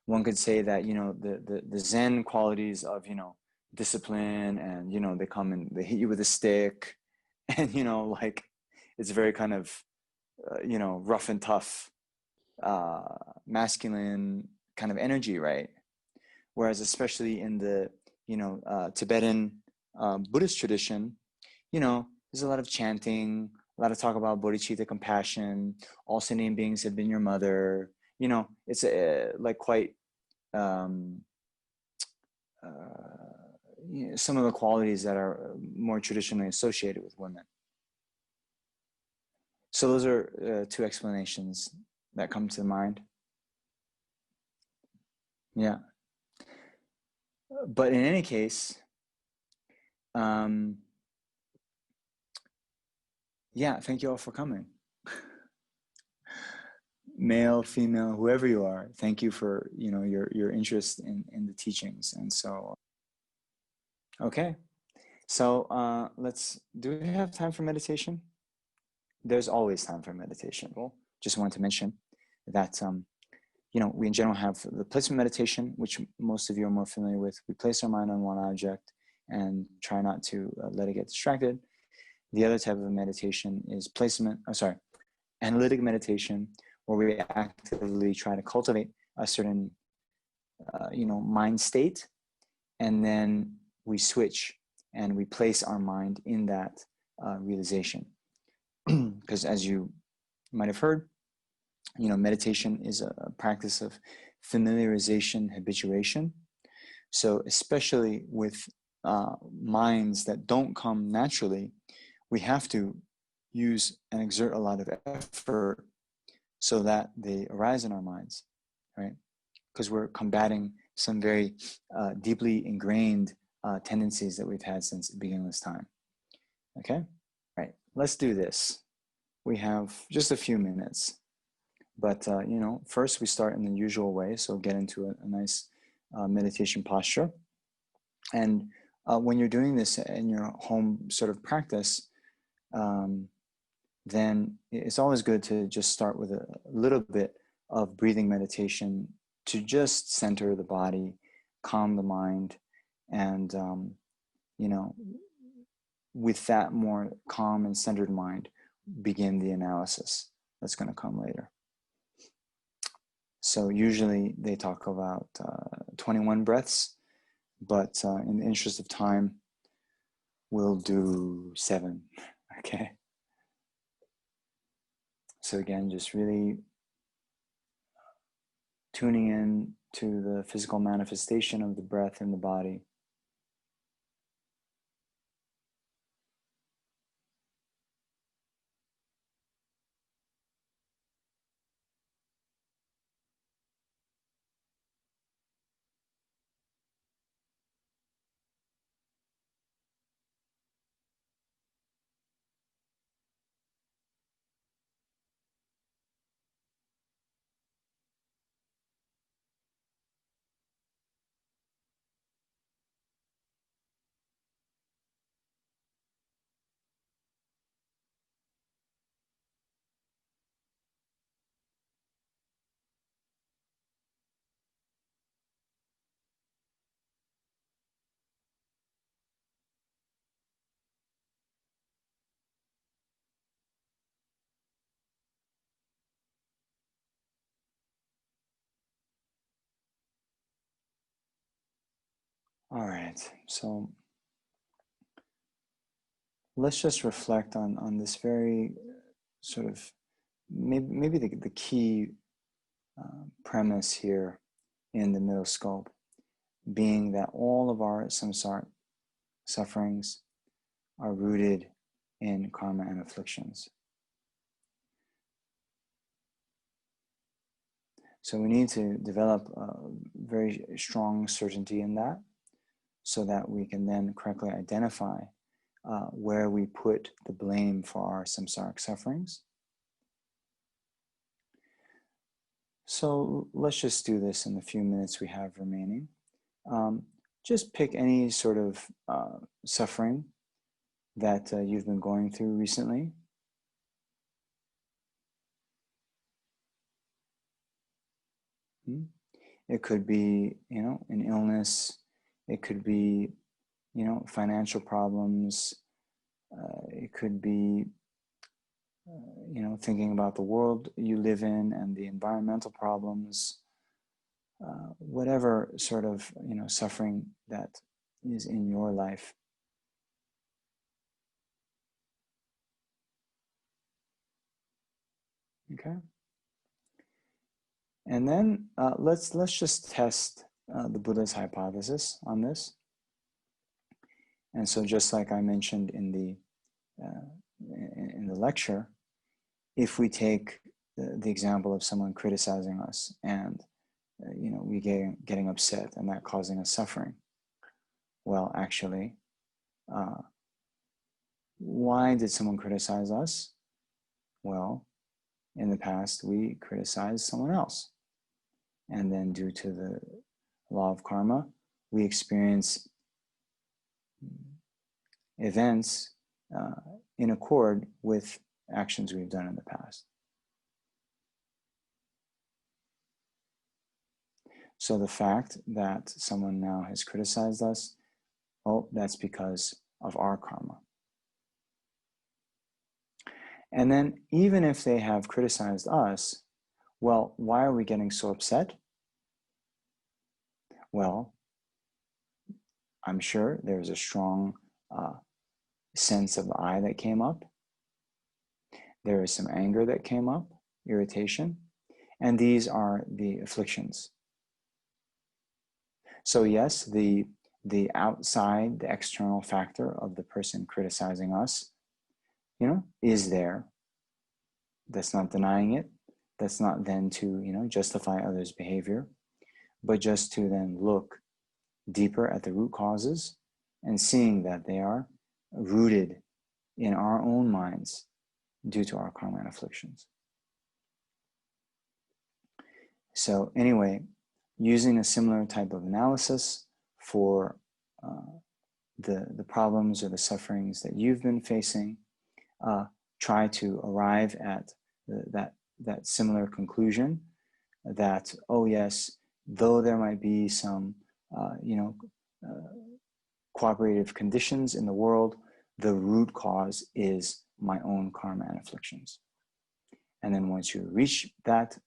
one could say that, the Zen qualities of, discipline, and, they come and they hit you with a stick, and, it's very kind of, rough and tough, masculine kind of energy, right? Whereas especially in the, Tibetan Buddhist tradition, there's a lot of chanting, a lot of talk about bodhicitta, compassion, all sentient beings have been your mother. It's quite some of the qualities that are more traditionally associated with women. So those are two explanations that come to mind. Yeah. But in any case, thank you all for coming. Male, female, whoever you are, thank you for your interest in the teachings. And so, okay, so do we have time for meditation? There's always time for meditation. Well, just want to mention that we in general have the placement meditation, which most of you are more familiar with. We place our mind on one object and try not to let it get distracted. The other type of meditation is analytic meditation, where we actively try to cultivate a certain, mind state, and then we switch and we place our mind in that realization. Because as you might have heard, meditation is a practice of familiarization, habituation. So especially with minds that don't come naturally, we have to use and exert a lot of effort so that they arise in our minds, right? Because we're combating some very deeply ingrained tendencies that we've had since beginningless time. Okay, right, let's do this. We have just a few minutes, but first we start in the usual way. So get into a nice meditation posture. And when you're doing this in your home sort of practice, then it's always good to just start with a little bit of breathing meditation to just center the body, calm the mind, and with that more calm and centered mind, begin the analysis that's going to come later. So usually they talk about 21 breaths, but in the interest of time, we'll do 7, okay? So again, just really tuning in to the physical manifestation of the breath in the body. All right, so let's just reflect on this very sort of maybe the key premise here in the middle scope, being that all of our samsara sufferings are rooted in karma and afflictions. So we need to develop a very strong certainty in that, so that we can then correctly identify where we put the blame for our samsaric sufferings. So let's just do this in the few minutes we have remaining. Just pick any sort of suffering that you've been going through recently. It could be, an illness. It could be, financial problems. It could be, thinking about the world you live in and the environmental problems. Whatever sort of, suffering that is in your life. Okay. And then let's just test the Buddha's hypothesis on this. And so, just like I mentioned in the lecture, if we take the example of someone criticizing us and we getting upset and that causing us suffering, well, actually, why did someone criticize us? Well, in the past, we criticized someone else. And then due to the law of karma, we experience events in accord with actions we've done in the past. So the fact that someone now has criticized us, oh, that's because of our karma. And then even if they have criticized us, well, why are we getting so upset? Well, I'm sure there's a strong sense of I that came up. There is some anger that came up, irritation, and these are the afflictions. So yes, the outside, the external factor of the person criticizing us, is there. That's not denying it. That's not then to, justify others' behavior, but just to then look deeper at the root causes and seeing that they are rooted in our own minds due to our karma and afflictions. So anyway, using a similar type of analysis for the problems or the sufferings that you've been facing, try to arrive at that similar conclusion that, oh yes, though there might be some cooperative conditions in the world, the root cause is my own karma and afflictions. And then once you reach that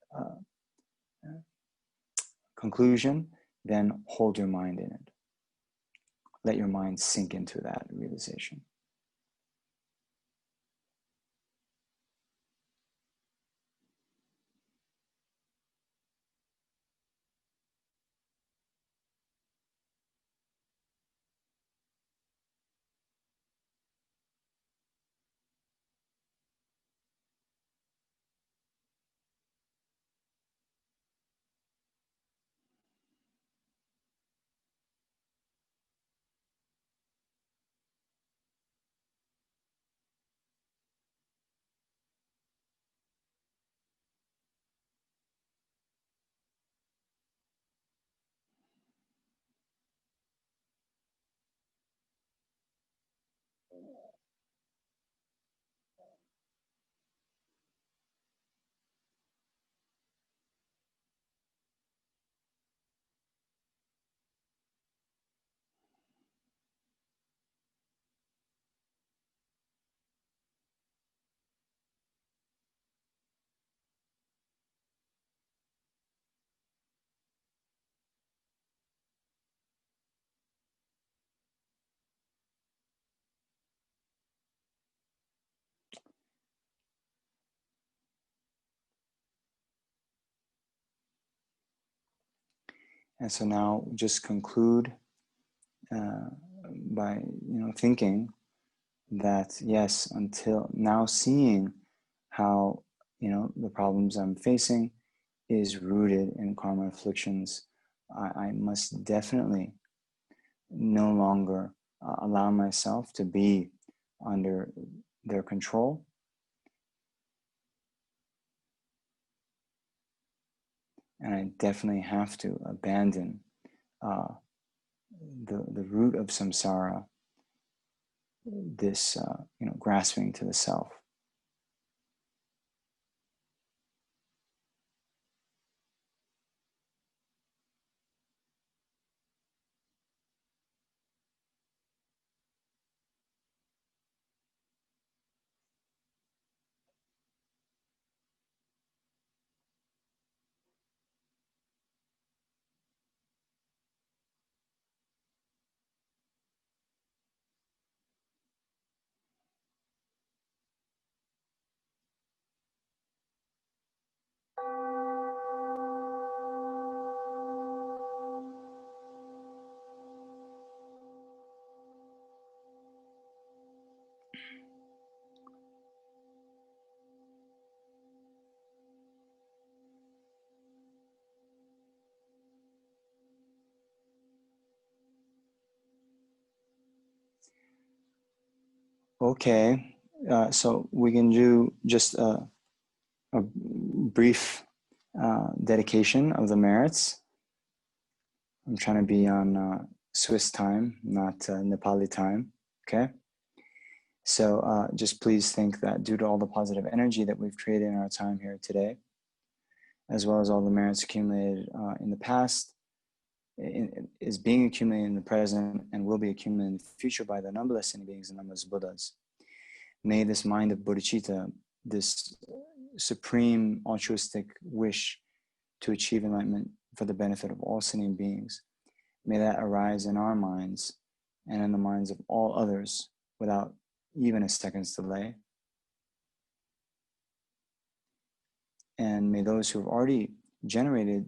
conclusion, then hold your mind in it. Let your mind sink into that realization. And so now just conclude by thinking that yes, until now, seeing how the problems I'm facing is rooted in karma afflictions, I must definitely no longer allow myself to be under their control. And I definitely have to abandon the root of samsara, this grasping to the self. Okay, so we can do just a brief dedication of the merits. I'm trying to be on Swiss time, not Nepali time, okay? So just please think that due to all the positive energy that we've created in our time here today, as well as all the merits accumulated in the past, is being accumulated in the present and will be accumulated in the future by the numberless sentient beings and numberless Buddhas. May this mind of bodhicitta, this supreme altruistic wish to achieve enlightenment for the benefit of all sentient beings, may that arise in our minds and in the minds of all others without even a second's delay. And may those who have already generated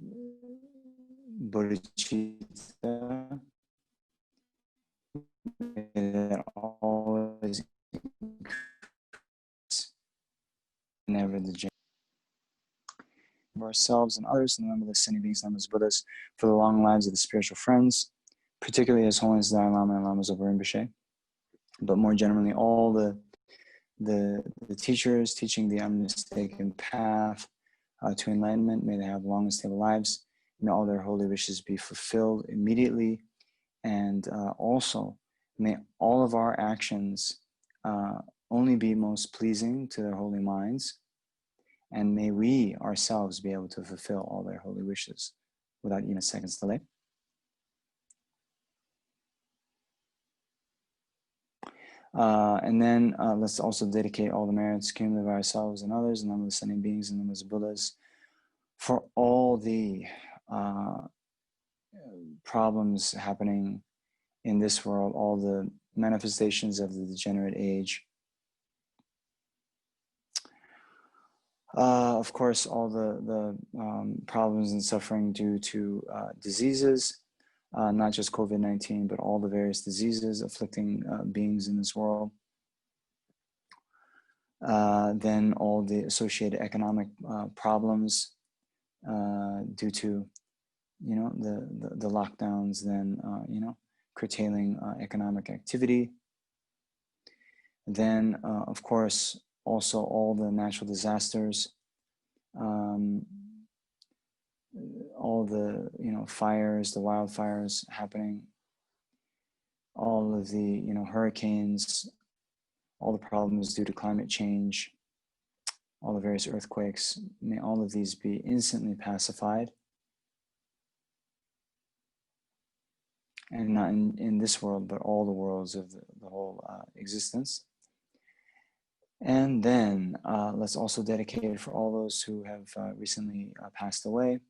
bodhicitta, may that always never the of ourselves and others, and remember the sentient beings, numberless Buddhas, for the long lives of the spiritual friends, particularly His Holiness Dalai Lama and Lamas of Rinpoche, but more generally all the teachers teaching the unmistaken path to enlightenment. May they have long and stable lives. May all their holy wishes be fulfilled immediately, and also may all of our actions only be most pleasing to their holy minds, and may we ourselves be able to fulfill all their holy wishes without even a second's delay. And then let's also dedicate all the merits accumulated by ourselves and others, and numberless sentient beings and numberless Buddhas, for all the problems happening in this world, all the manifestations of the degenerate age. Of course, all the problems and suffering due to diseases, not just COVID-19, but all the various diseases afflicting beings in this world. Then all the associated economic problems due to, the lockdowns, then, curtailing economic activity. Then, of course, also all the natural disasters, all the fires, the wildfires happening, all of the hurricanes, all the problems due to climate change, all the various earthquakes. May all of these be instantly pacified, and not in this world, but all the worlds of the whole existence. And then let's also dedicate it for all those who have recently passed away.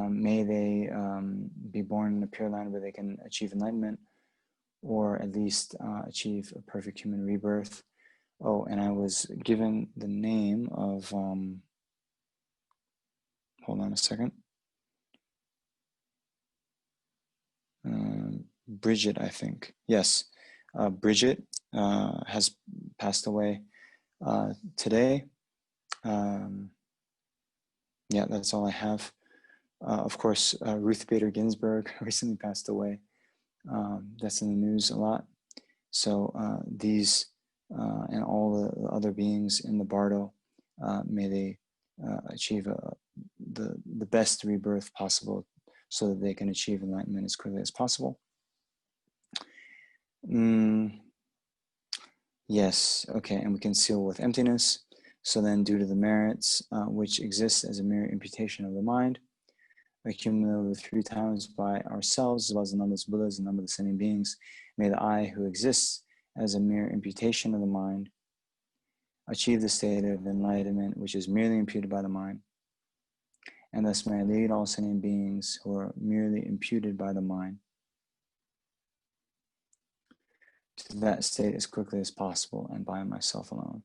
May they be born in a pure land where they can achieve enlightenment, or at least achieve a perfect human rebirth. Oh, and I was given the name of, hold on a second. Bridget, I think. Yes, Bridget has passed away today. Yeah, that's all I have. Of course, Ruth Bader Ginsburg recently passed away. That's in the news a lot. So these and all the other beings in the bardo, may they achieve the best rebirth possible, so that they can achieve enlightenment as quickly as possible. Yes, okay, and we can seal with emptiness. So then, due to the merits which exist as a mere imputation of the mind, accumulated 3 times by ourselves, as well as the numberless Buddhas and numberless sentient beings, may the I who exists as a mere imputation of the mind achieve the state of enlightenment which is merely imputed by the mind, and thus may I lead all sentient beings who are merely imputed by the mind to that state as quickly as possible, and by myself alone.